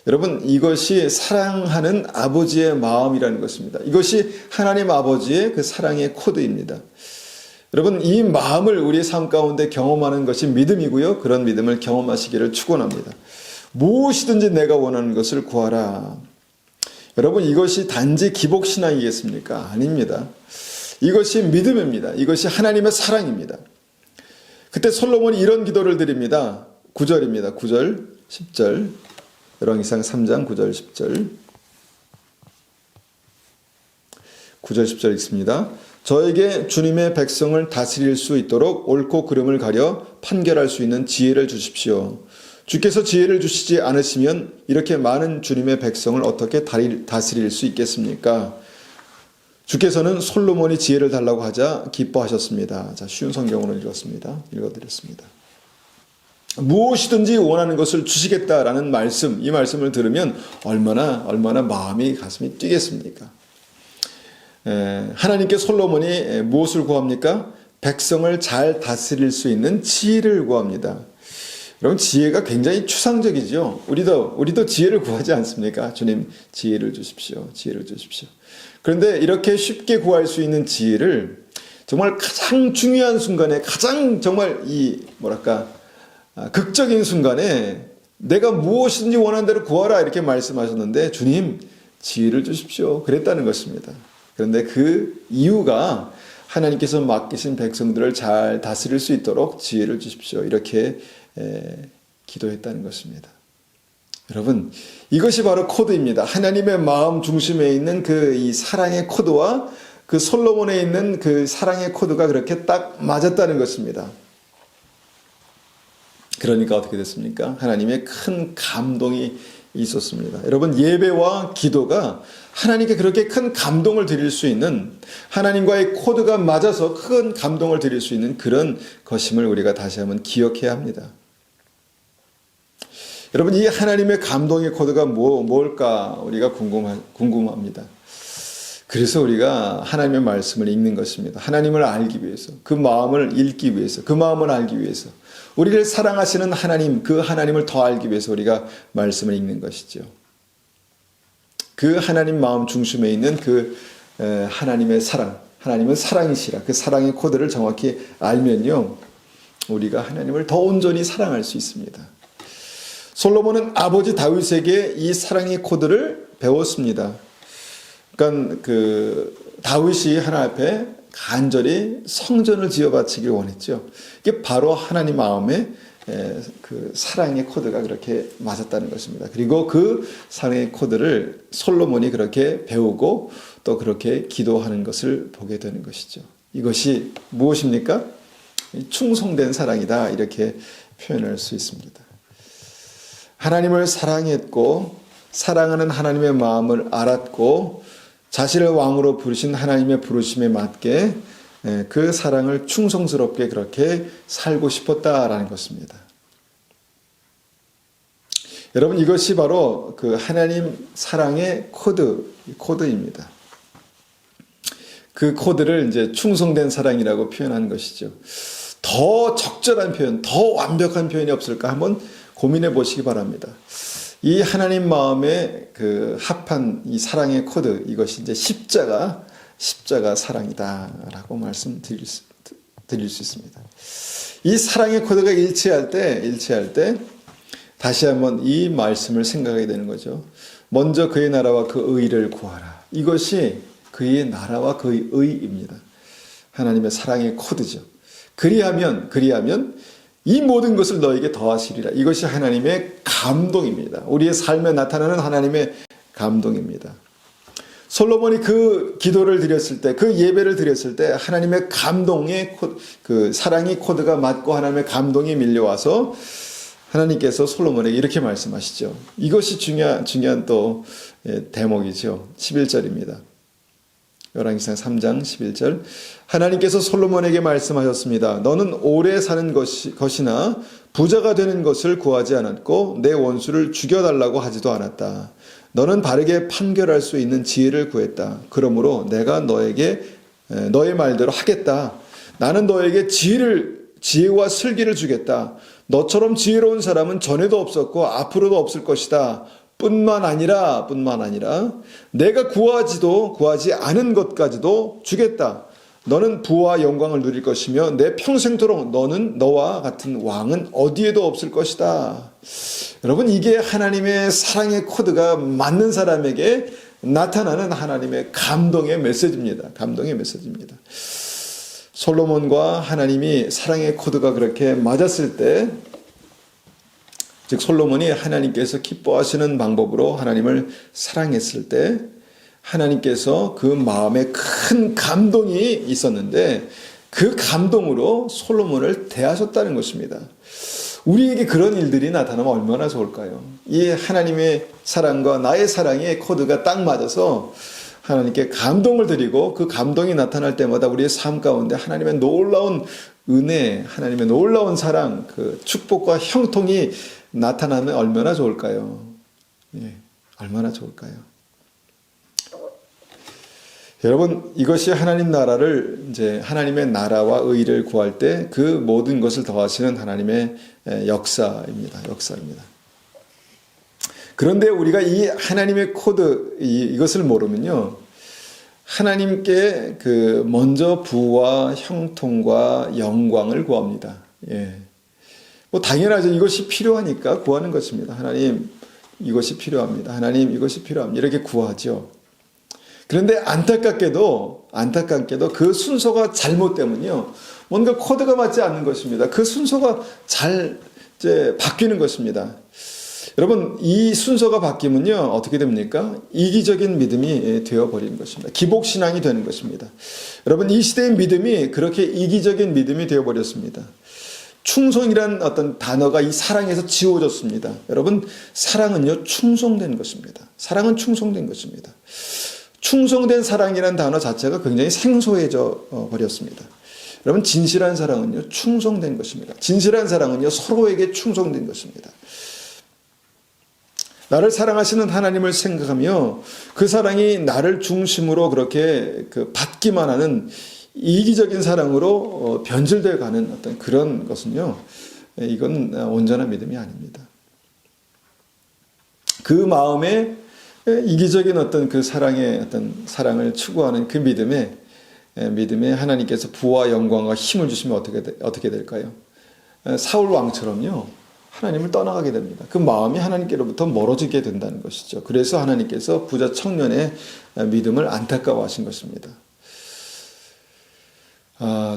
Speaker 1: 여러분, 이것이 사랑하는 아버지의 마음이라는 것입니다. 이것이 하나님 아버지의 그 사랑의 코드입니다. 여러분, 이 마음을 우리의 삶 가운데 경험하는 것이 믿음이고요. 그런 믿음을 경험하시기를 축원합니다. 무엇이든지 내가 원하는 것을 구하라. 여러분, 이것이 단지 기복신앙이겠습니까? 아닙니다. 이것이 믿음입니다. 이것이 하나님의 사랑입니다. 그때 솔로몬이 이런 기도를 드립니다. 9절입니다. 9절, 10절. 열왕기상 3장 9절, 10절. 9절, 10절 읽습니다. 저에게 주님의 백성을 다스릴 수 있도록 옳고 그름을 가려 판결할 수 있는 지혜를 주십시오. 주께서 지혜를 주시지 않으시면 이렇게 많은 주님의 백성을 어떻게 다스릴 수 있겠습니까? 주께서는 솔로몬이 지혜를 달라고 하자 기뻐하셨습니다. 자, 쉬운 성경으로 읽어드렸습니다. 무엇이든지 원하는 것을 주시겠다라는 말씀, 이 말씀을 들으면 얼마나 마음이 가슴이 뛰겠습니까? 하나님께 솔로몬이 무엇을 구합니까? 백성을 잘 다스릴 수 있는 지혜를 구합니다. 여러분, 지혜가 굉장히 추상적이죠. 우리도 지혜를 구하지 않습니까? 주님, 지혜를 주십시오. 지혜를 주십시오. 그런데 이렇게 쉽게 구할 수 있는 지혜를 정말 가장 중요한 순간에 가장 정말 극적인 순간에 내가 무엇인지 원하는 대로 구하라 이렇게 말씀하셨는데 주님, 지혜를 주십시오. 그랬다는 것입니다. 그런데 그 이유가 하나님께서 맡기신 백성들을 잘 다스릴 수 있도록 지혜를 주십시오. 이렇게 기도했다는 것입니다. 여러분, 이것이 바로 코드입니다. 하나님의 마음 중심에 있는 그 이 사랑의 코드와 그 솔로몬에 있는 그 사랑의 코드가 그렇게 딱 맞았다는 것입니다. 그러니까 어떻게 됐습니까? 하나님의 큰 감동이 있었습니다. 여러분, 예배와 기도가 하나님께 그렇게 큰 감동을 드릴 수 있는, 하나님과의 코드가 맞아서 큰 감동을 드릴 수 있는 그런 것임을 우리가 다시 한번 기억해야 합니다. 여러분, 이 하나님의 감동의 코드가 뭘까 우리가 궁금합니다. 그래서 우리가 하나님의 말씀을 읽는 것입니다. 하나님을 알기 위해서, 그 마음을 읽기 위해서, 그 마음을 알기 위해서, 우리를 사랑하시는 하나님, 그 하나님을 더 알기 위해서 우리가 말씀을 읽는 것이죠. 그 하나님 마음 중심에 있는 그 하나님의 사랑, 하나님은 사랑이시라, 그 사랑의 코드를 정확히 알면요, 우리가 하나님을 더 온전히 사랑할 수 있습니다. 솔로몬은 아버지 다윗에게 이 사랑의 코드를 배웠습니다. 그러니까 다윗이 하나님 앞에 간절히 성전을 지어 바치길 원했죠. 이게 바로 하나님 마음에 그 사랑의 코드가 그렇게 맞았다는 것입니다. 그리고 그 사랑의 코드를 솔로몬이 그렇게 배우고 또 그렇게 기도하는 것을 보게 되는 것이죠. 이것이 무엇입니까? 충성된 사랑이다, 이렇게 표현할 수 있습니다. 하나님을 사랑했고 사랑하는 하나님의 마음을 알았고 자신을 왕으로 부르신 하나님의 부르심에 맞게 그 사랑을 충성스럽게 그렇게 살고 싶었다라는 것입니다. 여러분, 이것이 바로 그 하나님 사랑의 코드입니다. 그 코드를 이제 충성된 사랑이라고 표현한 것이죠. 더 적절한 표현, 더 완벽한 표현이 없을까 한번 고민해 보시기 바랍니다. 이 하나님 마음에 그 합한 이 사랑의 코드, 이것이 이제 십자가 사랑이다라고 말씀드릴 수 있습니다. 이 사랑의 코드가 일치할 때 다시 한번 이 말씀을 생각하게 되는 거죠. 먼저 그의 나라와 그 의를 구하라. 이것이 그의 나라와 그의 의입니다. 하나님의 사랑의 코드죠. 그리하면 이 모든 것을 너에게 더하시리라. 이것이 하나님의 감동입니다. 우리의 삶에 나타나는 하나님의 감동입니다. 솔로몬이 그 기도를 드렸을 때, 그 예배를 드렸을 때 하나님의 감동의 그 사랑의 코드가 맞고 하나님의 감동이 밀려와서 하나님께서 솔로몬에게 이렇게 말씀하시죠. 이것이 중요한 또 대목이죠. 11절입니다. 열왕기상 3장 11절. 하나님께서 솔로몬에게 말씀하셨습니다. 너는 오래 사는 것이나 부자가 되는 것을 구하지 않았고 내 원수를 죽여달라고 하지도 않았다. 너는 바르게 판결할 수 있는 지혜를 구했다. 그러므로 내가 너의 말대로 하겠다. 나는 너에게 지혜와 슬기를 주겠다. 너처럼 지혜로운 사람은 전에도 없었고 앞으로도 없을 것이다. 뿐만 아니라 내가 구하지 않은 것까지도 주겠다. 너는 부와 영광을 누릴 것이며 내 평생토록 너와 같은 왕은 어디에도 없을 것이다. 여러분, 이게 하나님의 사랑의 코드가 맞는 사람에게 나타나는 하나님의 감동의 메시지입니다. 감동의 메시지입니다. 솔로몬과 하나님이 사랑의 코드가 그렇게 맞았을 때, 즉 솔로몬이 하나님께서 기뻐하시는 방법으로 하나님을 사랑했을 때 하나님께서 그 마음에 큰 감동이 있었는데 그 감동으로 솔로몬을 대하셨다는 것입니다. 우리에게 그런 일들이 나타나면 얼마나 좋을까요? 이 하나님의 사랑과 나의 사랑의 코드가 딱 맞아서 하나님께 감동을 드리고 그 감동이 나타날 때마다 우리의 삶 가운데 하나님의 놀라운 은혜, 하나님의 놀라운 사랑, 그 축복과 형통이 나타나면 얼마나 좋을까요? 예, 얼마나 좋을까요? 여러분, 이것이 하나님 나라를 하나님의 나라와 의를 구할 때 그 모든 것을 더하시는 하나님의 역사입니다. 그런데 우리가 이 하나님의 코드 이것을 모르면요, 하나님께 먼저 부와 형통과 영광을 구합니다. 예. 뭐 당연하죠. 이것이 필요하니까 구하는 것입니다. 하나님, 이것이 필요합니다. 하나님, 이것이 필요합니다. 이렇게 구하죠. 그런데 안타깝게도 그 순서가 잘못되면요, 뭔가 코드가 맞지 않는 것입니다. 그 순서가 바뀌는 것입니다. 여러분, 이 순서가 바뀌면요, 어떻게 됩니까? 이기적인 믿음이 되어버리는 것입니다. 기복신앙이 되는 것입니다. 여러분, 이 시대의 믿음이 그렇게 이기적인 믿음이 되어버렸습니다. 충성이란 어떤 단어가 이 사랑에서 지워졌습니다. 여러분, 사랑은요, 충성된 것입니다. 사랑은 충성된 것입니다. 충성된 사랑이라는 단어 자체가 굉장히 생소해져 버렸습니다. 여러분, 진실한 사랑은요, 충성된 것입니다. 진실한 사랑은요, 서로에게 충성된 것입니다. 나를 사랑하시는 하나님을 생각하며 그 사랑이 나를 중심으로 그렇게 받기만 하는 이기적인 사랑으로 변질되어 가는 어떤 그런 것은요, 이건 온전한 믿음이 아닙니다. 그 마음에 이기적인 어떤 그 사랑을 추구하는 그 믿음에 하나님께서 부와 영광과 힘을 주시면 어떻게 될까요? 사울 왕처럼요, 하나님을 떠나가게 됩니다. 그 마음이 하나님께로부터 멀어지게 된다는 것이죠. 그래서 하나님께서 부자 청년의 믿음을 안타까워하신 것입니다.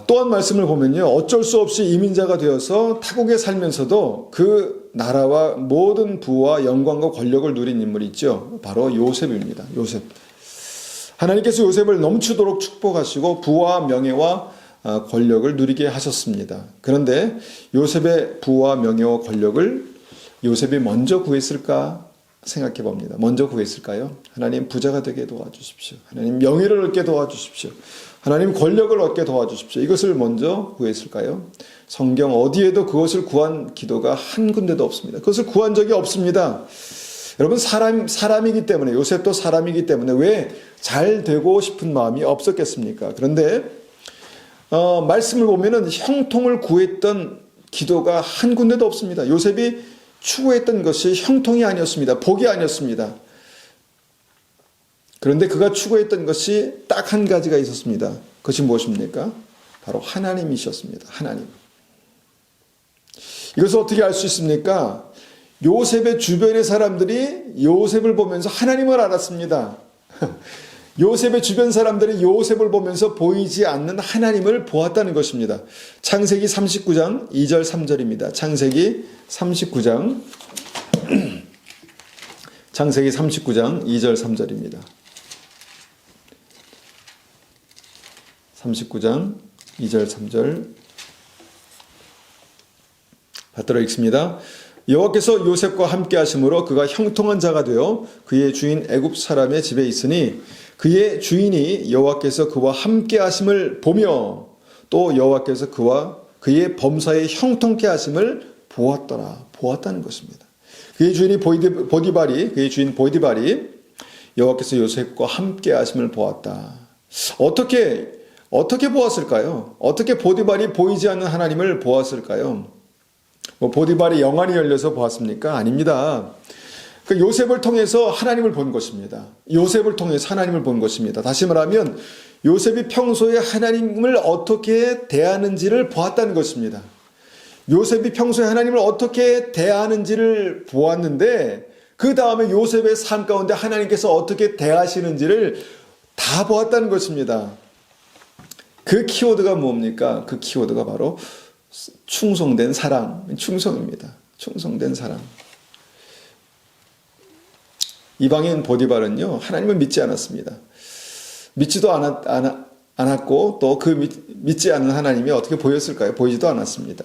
Speaker 1: 또한 말씀을 보면요, 어쩔 수 없이 이민자가 되어서 타국에 살면서도 그 나라와 모든 부와 영광과 권력을 누린 인물이 있죠. 바로 요셉입니다. 요셉. 하나님께서 요셉을 넘치도록 축복하시고 부와 명예와 권력을 누리게 하셨습니다. 그런데 요셉의 부와 명예와 권력을 요셉이 먼저 구했을까 생각해 봅니다. 먼저 구했을까요? 하나님, 부자가 되게 도와주십시오. 하나님, 명예를 얻게 도와주십시오. 하나님, 권력을 얻게 도와주십시오. 이것을 먼저 구했을까요? 성경 어디에도 그것을 구한 기도가 한 군데도 없습니다. 그것을 구한 적이 없습니다. 여러분, 사람이기 때문에, 요셉도 사람이기 때문에 왜 잘 되고 싶은 마음이 없었겠습니까? 그런데 말씀을 보면은 형통을 구했던 기도가 한 군데도 없습니다. 요셉이 추구했던 것이 형통이 아니었습니다. 복이 아니었습니다. 그런데 그가 추구했던 것이 딱 한 가지가 있었습니다. 그것이 무엇입니까? 바로 하나님이셨습니다. 하나님. 이것을 어떻게 알 수 있습니까? 요셉의 주변의 사람들이 요셉을 보면서 하나님을 알았습니다. 요셉의 주변 사람들이 요셉을 보면서 보이지 않는 하나님을 보았다는 것입니다. 창세기 39장 2절 3절입니다. 창세기 39장 2절 3절입니다. 39장 2절 3절 받들어 읽습니다. 여호와께서 요셉과 함께 하심으로 그가 형통한 자가 되어 그의 주인 애굽 사람의 집에 있으니 그의 주인이 여호와께서 그와 함께 하심을 보며 또 여호와께서 그의 범사에 형통케 하심을 보았다는 것입니다. 그의 주인 보디발이 여호와께서 요셉과 함께 하심을 보았다. 어떻게 보았을까요? 어떻게 보디발이 보이지 않는 하나님을 보았을까요? 보디발이 영안이 열려서 보았습니까? 아닙니다. 요셉을 통해서 하나님을 본 것입니다. 요셉을 통해서 하나님을 본 것입니다. 다시 말하면 요셉이 평소에 하나님을 어떻게 대하는지를 보았다는 것입니다. 요셉이 평소에 하나님을 어떻게 대하는지를 보았는데 그 다음에 요셉의 삶 가운데 하나님께서 어떻게 대하시는지를 다 보았다는 것입니다. 그 키워드가 뭡니까? 그 키워드가 바로 충성된 사랑, 충성입니다. 충성된 사랑. 이방인 보디발은요, 하나님을 믿지 않았습니다. 믿지도 않았고, 또 그 믿지 않는 하나님이 어떻게 보였을까요? 보이지도 않았습니다.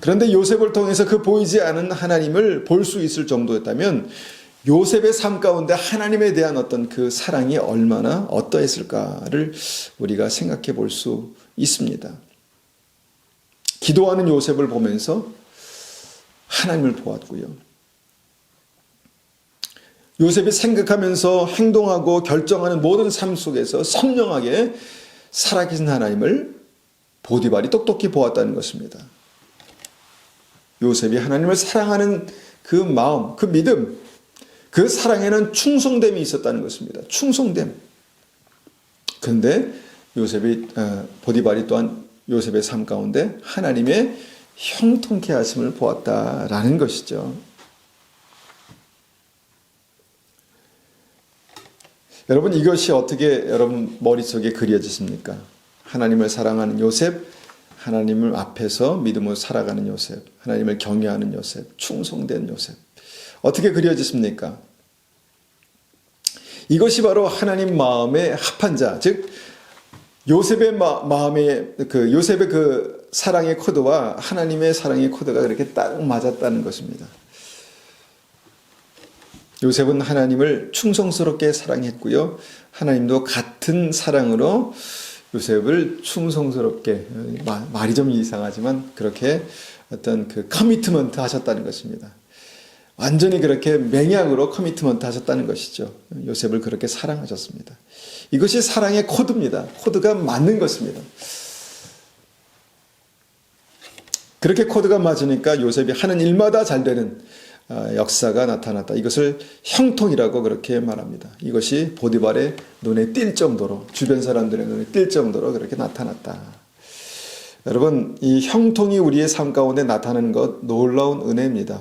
Speaker 1: 그런데 요셉을 통해서 그 보이지 않은 하나님을 볼 수 있을 정도였다면, 요셉의 삶 가운데 하나님에 대한 어떤 그 사랑이 얼마나 어떠했을까를 우리가 생각해 볼 수 있습니다. 기도하는 요셉을 보면서 하나님을 보았고요. 요셉이 생각하면서 행동하고 결정하는 모든 삶 속에서 선명하게 살아계신 하나님을 보디발이 똑똑히 보았다는 것입니다. 요셉이 하나님을 사랑하는 그 마음, 그 믿음, 그 사랑에는 충성됨이 있었다는 것입니다. 충성됨. 그런데 보디발이 또한 요셉의 삶 가운데 하나님의 형통케 하심을 보았다라는 것이죠. 여러분, 이것이 어떻게 여러분 머릿속에 그려지십니까? 하나님을 사랑하는 요셉, 하나님을 앞에서 믿음으로 살아가는 요셉, 하나님을 경외하는 요셉, 충성된 요셉. 어떻게 그려지십니까? 이것이 바로 하나님 마음에 합한 자, 즉 요셉의 마음에 요셉의 그 사랑의 코드와 하나님의 사랑의 코드가 그렇게 딱 맞았다는 것입니다. 요셉은 하나님을 충성스럽게 사랑했고요. 하나님도 같은 사랑으로 요셉을 충성스럽게, 말이 좀 이상하지만 그렇게 어떤 그 커미트먼트 하셨다는 것입니다. 완전히 그렇게 맹약으로 커미트먼트 하셨다는 것이죠. 요셉을 그렇게 사랑하셨습니다. 이것이 사랑의 코드입니다. 코드가 맞는 것입니다. 그렇게 코드가 맞으니까 요셉이 하는 일마다 잘 되는 역사가 나타났다. 이것을 형통이라고 그렇게 말합니다. 이것이 보디발의 눈에 띌 정도로, 주변 사람들의 눈에 띌 정도로 그렇게 나타났다. 여러분, 이 형통이 우리의 삶 가운데 나타나는 것 놀라운 은혜입니다.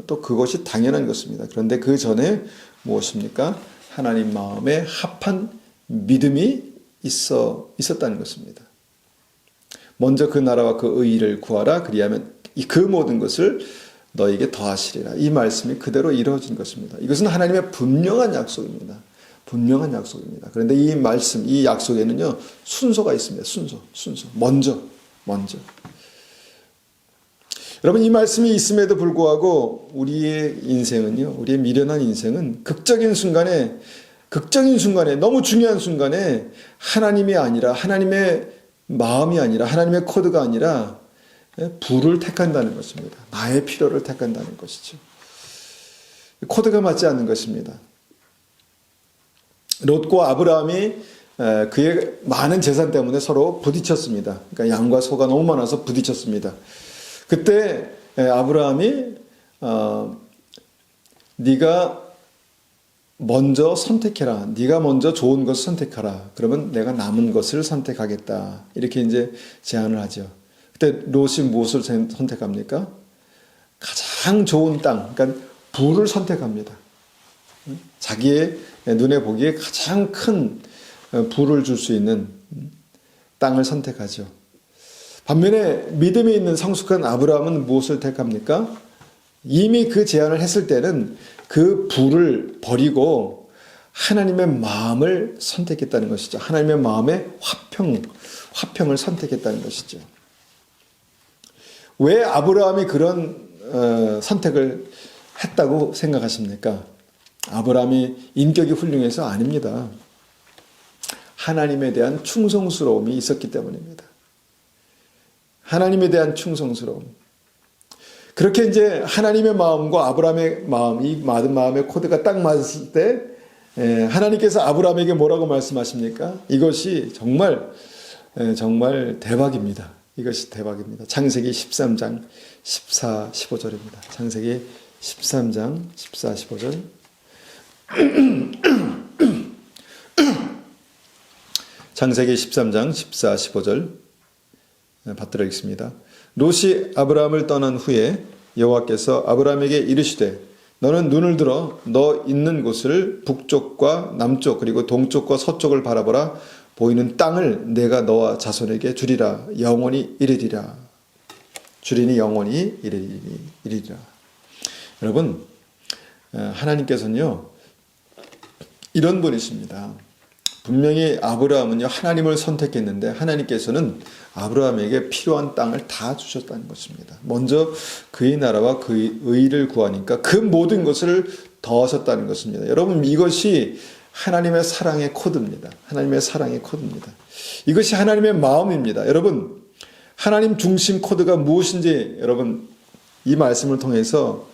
Speaker 1: 또 그것이 당연한 것입니다. 그런데 그 전에 무엇입니까? 하나님 마음에 합한 믿음이 있었다는 것입니다. 먼저 그 나라와 그 의의를 구하라. 그리하면 그 모든 것을 너에게 더하시리라. 이 말씀이 그대로 이루어진 것입니다. 이것은 하나님의 분명한 약속입니다. 분명한 약속입니다. 그런데 이 말씀, 이 약속에는요, 순서가 있습니다. 순서. 먼저. 여러분, 이 말씀이 있음에도 불구하고 우리의 인생은요, 우리의 미련한 인생은 극적인 순간에 너무 중요한 순간에 하나님이 아니라, 하나님의 마음이 아니라, 하나님의 코드가 아니라 부를 택한다는 것입니다. 나의 필요를 택한다는 것이죠. 코드가 맞지 않는 것입니다. 롯과 아브라함이 그의 많은 재산 때문에 서로 부딪혔습니다. 그러니까 양과 소가 너무 많아서 부딪혔습니다. 그때 아브라함이 네가 먼저 선택해라. 네가 먼저 좋은 것을 선택하라. 그러면 내가 남은 것을 선택하겠다. 이렇게 이제 제안을 하죠. 그때 롯이 무엇을 선택합니까? 가장 좋은 땅, 그러니까 부를 선택합니다. 자기의 눈에 보기에 가장 큰 부를 줄 수 있는 땅을 선택하죠. 반면에 믿음에 있는 성숙한 아브라함은 무엇을 택합니까? 이미 그 제안을 했을 때는 그 부를 버리고 하나님의 마음을 선택했다는 것이죠. 하나님의 마음의 화평을 선택했다는 것이죠. 왜 아브라함이 그런 선택을 했다고 생각하십니까? 아브라함이 인격이 훌륭해서 아닙니다. 하나님에 대한 충성스러움이 있었기 때문입니다. 하나님에 대한 충성스러움. 그렇게 이제 하나님의 마음과 아브라함의 마음, 이 마음의 코드가 딱 맞았을 때 하나님께서 아브라함에게 뭐라고 말씀하십니까? 이것이 정말 대박입니다. 이것이 대박입니다. 창세기 13장 14, 15절입니다. 창세기 13장 14, 15절. 창세기 13장 14, 15절 받들어 읽습니다. 롯이 아브라함을 떠난 후에 여호와께서 아브라함에게 이르시되 너는 눈을 들어 너 있는 곳을 북쪽과 남쪽 그리고 동쪽과 서쪽을 바라보라. 보이는 땅을 내가 너와 자손에게 주리라. 영원히 이르리라. 주리니 영원히 이르리라. 여러분, 하나님께서는요 이런 분이십니다. 분명히 아브라함은요 하나님을 선택했는데 하나님께서는 아브라함에게 필요한 땅을 다 주셨다는 것입니다. 먼저 그의 나라와 그의 의를 구하니까 그 모든 것을 더하셨다는 것입니다. 여러분, 이것이 하나님의 사랑의 코드입니다. 하나님의 사랑의 코드입니다. 이것이 하나님의 마음입니다. 여러분, 하나님 중심 코드가 무엇인지 여러분 이 말씀을 통해서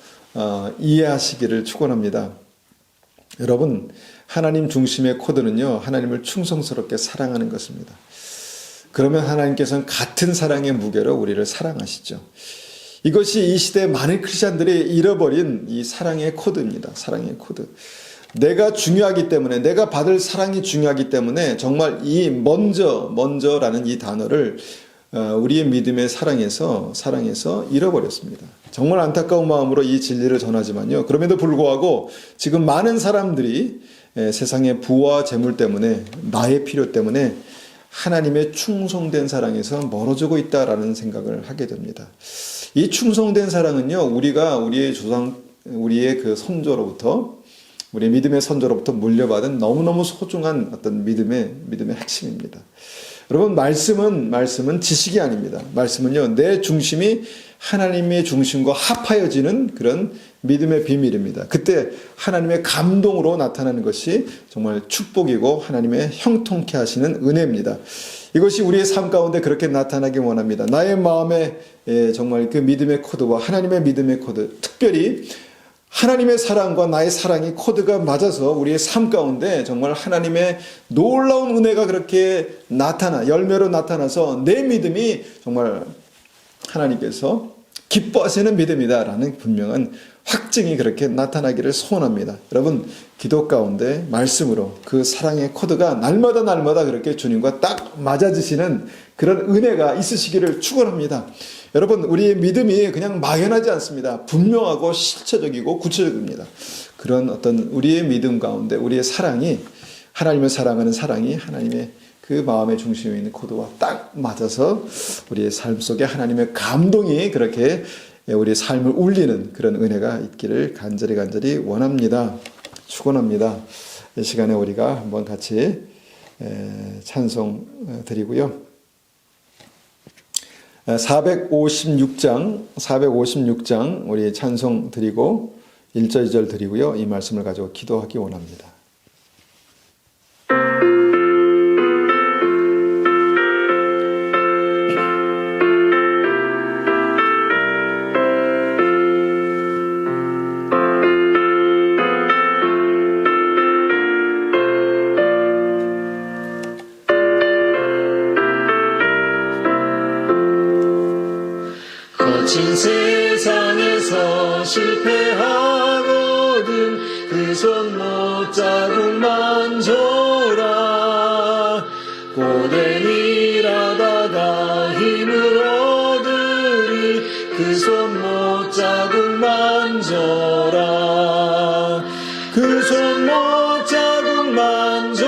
Speaker 1: 이해하시기를 축원합니다. 여러분, 하나님 중심의 코드는요 하나님을 충성스럽게 사랑하는 것입니다. 그러면 하나님께서는 같은 사랑의 무게로 우리를 사랑하시죠. 이것이 이 시대 많은 크리스찬들이 잃어버린 이 사랑의 코드입니다. 사랑의 코드. 내가 중요하기 때문에, 내가 받을 사랑이 중요하기 때문에 정말 이 먼저라는 이 단어를 우리의 믿음의 사랑에서 잃어버렸습니다. 정말 안타까운 마음으로 이 진리를 전하지만요. 그럼에도 불구하고 지금 많은 사람들이 세상의 부와 재물 때문에, 나의 필요 때문에 하나님의 충성된 사랑에서 멀어지고 있다라는 생각을 하게 됩니다. 이 충성된 사랑은요, 우리의 조상, 우리의 그 선조로부터, 우리의 믿음의 선조로부터 물려받은 너무너무 소중한 어떤 믿음의 핵심입니다. 여러분, 말씀은 지식이 아닙니다. 말씀은요, 내 중심이 하나님의 중심과 합하여지는 그런 믿음의 비밀입니다. 그때 하나님의 감동으로 나타나는 것이 정말 축복이고 하나님의 형통케 하시는 은혜입니다. 이것이 우리의 삶 가운데 그렇게 나타나기 원합니다. 나의 마음에 정말 그 믿음의 코드와 하나님의 믿음의 코드, 특별히 하나님의 사랑과 나의 사랑이 코드가 맞아서 우리의 삶 가운데 정말 하나님의 놀라운 은혜가 그렇게 열매로 나타나서 내 믿음이 정말 하나님께서 기뻐하시는 믿음이다라는 분명한 확증이 그렇게 나타나기를 소원합니다. 여러분, 기도 가운데 말씀으로 그 사랑의 코드가 날마다 그렇게 주님과 딱 맞아지시는 그런 은혜가 있으시기를 축원합니다. 여러분, 우리의 믿음이 그냥 막연하지 않습니다. 분명하고 실체적이고 구체적입니다. 그런 어떤 우리의 믿음 가운데 우리의 사랑이, 하나님을 사랑하는 사랑이 하나님의 그 마음의 중심에 있는 코드와 딱 맞아서 우리의 삶 속에 하나님의 감동이 그렇게 우리의 삶을 울리는 그런 은혜가 있기를 간절히 원합니다. 축원합니다. 이 시간에 우리가 한번 같이 찬송 드리고요. 456장 우리 찬송 드리고 1절 2절 드리고요. 이 말씀을 가지고 기도하기 원합니다.
Speaker 2: 거친 세상에서 실패하거든 그 손 못 자국 만져라. 고된 일하다가 힘을 얻으리 그 손 못 자국 만져라. 그 손목 자국 만져라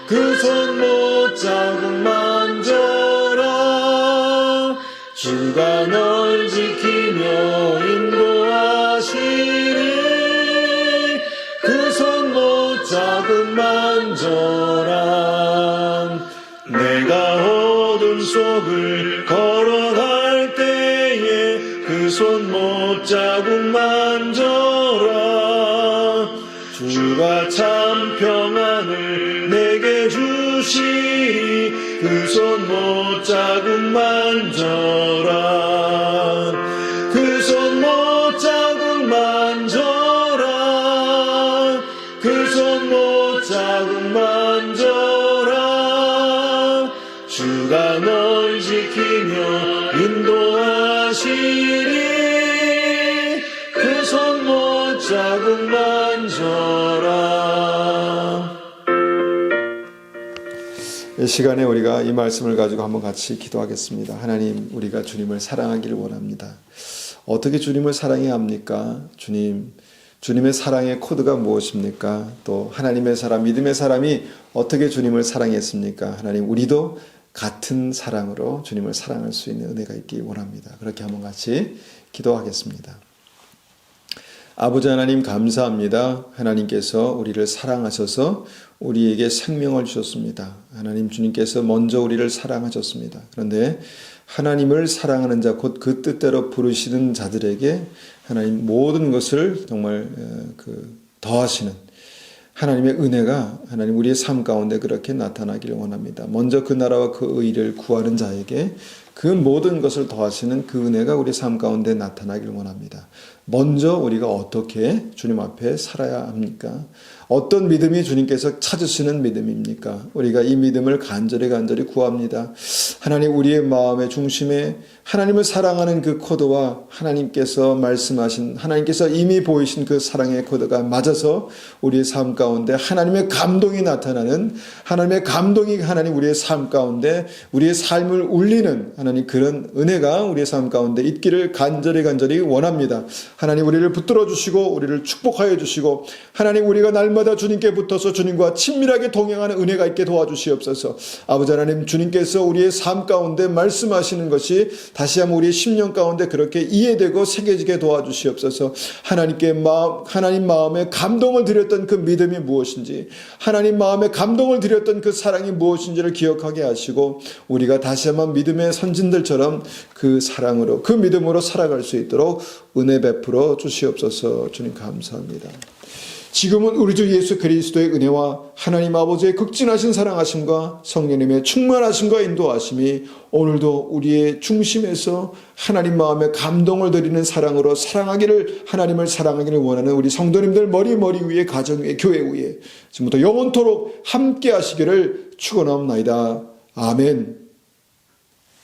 Speaker 2: 그 손목 자국 만져라 주가 널 지키며 인도하시리 그 손목 자국 만져라 내가 어둠 속을 걸어갈 때에 그 손목 자국 만져라 주가 참 평안을 내게 주시리 그 손목 자국 만져라 그 손목 자국 만져라 그 손목 자국 만져라 주가 널 지키며 인도하시리 그 손목 자국 만져라.
Speaker 1: 이 시간에 우리가 이 말씀을 가지고 한번 같이 기도하겠습니다. 하나님, 우리가 주님을 사랑하기를 원합니다. 어떻게 주님을 사랑해야 합니까? 주님의 사랑의 코드가 무엇입니까? 또 하나님의 사람, 믿음의 사람이 어떻게 주님을 사랑했습니까? 하나님, 우리도 같은 사랑으로 주님을 사랑할 수 있는 은혜가 있기 원합니다. 그렇게 한번 같이 기도하겠습니다. 아버지 하나님, 감사합니다. 하나님께서 우리를 사랑하셔서 우리에게 생명을 주셨습니다. 하나님, 주님께서 먼저 우리를 사랑하셨습니다. 그런데 하나님을 사랑하는 자, 곧 그 뜻대로 부르시는 자들에게 하나님 모든 것을 정말 더하시는 하나님의 은혜가 하나님 우리의 삶 가운데 그렇게 나타나기를 원합니다. 먼저 그 나라와 그 의를 구하는 자에게 그 모든 것을 더하시는 그 은혜가 우리 삶 가운데 나타나기를 원합니다. 먼저 우리가 어떻게 주님 앞에 살아야 합니까? 어떤 믿음이 주님께서 찾으시는 믿음입니까? 우리가 이 믿음을 간절히 구합니다. 하나님, 우리의 마음의 중심에 하나님을 사랑하는 그 코드와 하나님께서 말씀하신, 하나님께서 이미 보이신 그 사랑의 코드가 맞아서 우리의 삶 가운데 하나님의 감동이 나타나는, 하나님의 감동이 하나님 우리의 삶 가운데 우리의 삶을 울리는 하나님 그런 은혜가 우리의 삶 가운데 있기를 간절히 원합니다. 하나님, 우리를 붙들어 주시고 우리를 축복하여 주시고, 하나님, 우리가 날마다 주님께 붙어서 주님과 친밀하게 동행하는 은혜가 있게 도와주시옵소서. 아버지 하나님, 주님께서 우리의 삶 가운데 말씀하시는 것이 다시 한번 우리의 심령 가운데 그렇게 이해되고 새겨지게 도와주시옵소서. 하나님 마음에 감동을 드렸던 그 믿음이 무엇인지, 하나님 마음에 감동을 드렸던 그 사랑이 무엇인지를 기억하게 하시고, 우리가 다시 한번 믿음의 선진들처럼 그 사랑으로, 그 믿음으로 살아갈 수 있도록 은혜 베풀어 주시옵소서. 주님, 감사합니다. 지금은 우리 주 예수 그리스도의 은혜와 하나님 아버지의 극진하신 사랑하심과 성령님의 충만하심과 인도하심이 오늘도 우리의 중심에서 하나님 마음에 감동을 드리는 사랑으로 하나님을 사랑하기를 원하는 우리 성도님들 머리 위에, 가정 위에, 교회 위에 지금부터 영원토록 함께 하시기를 축원하옵나이다. 아멘.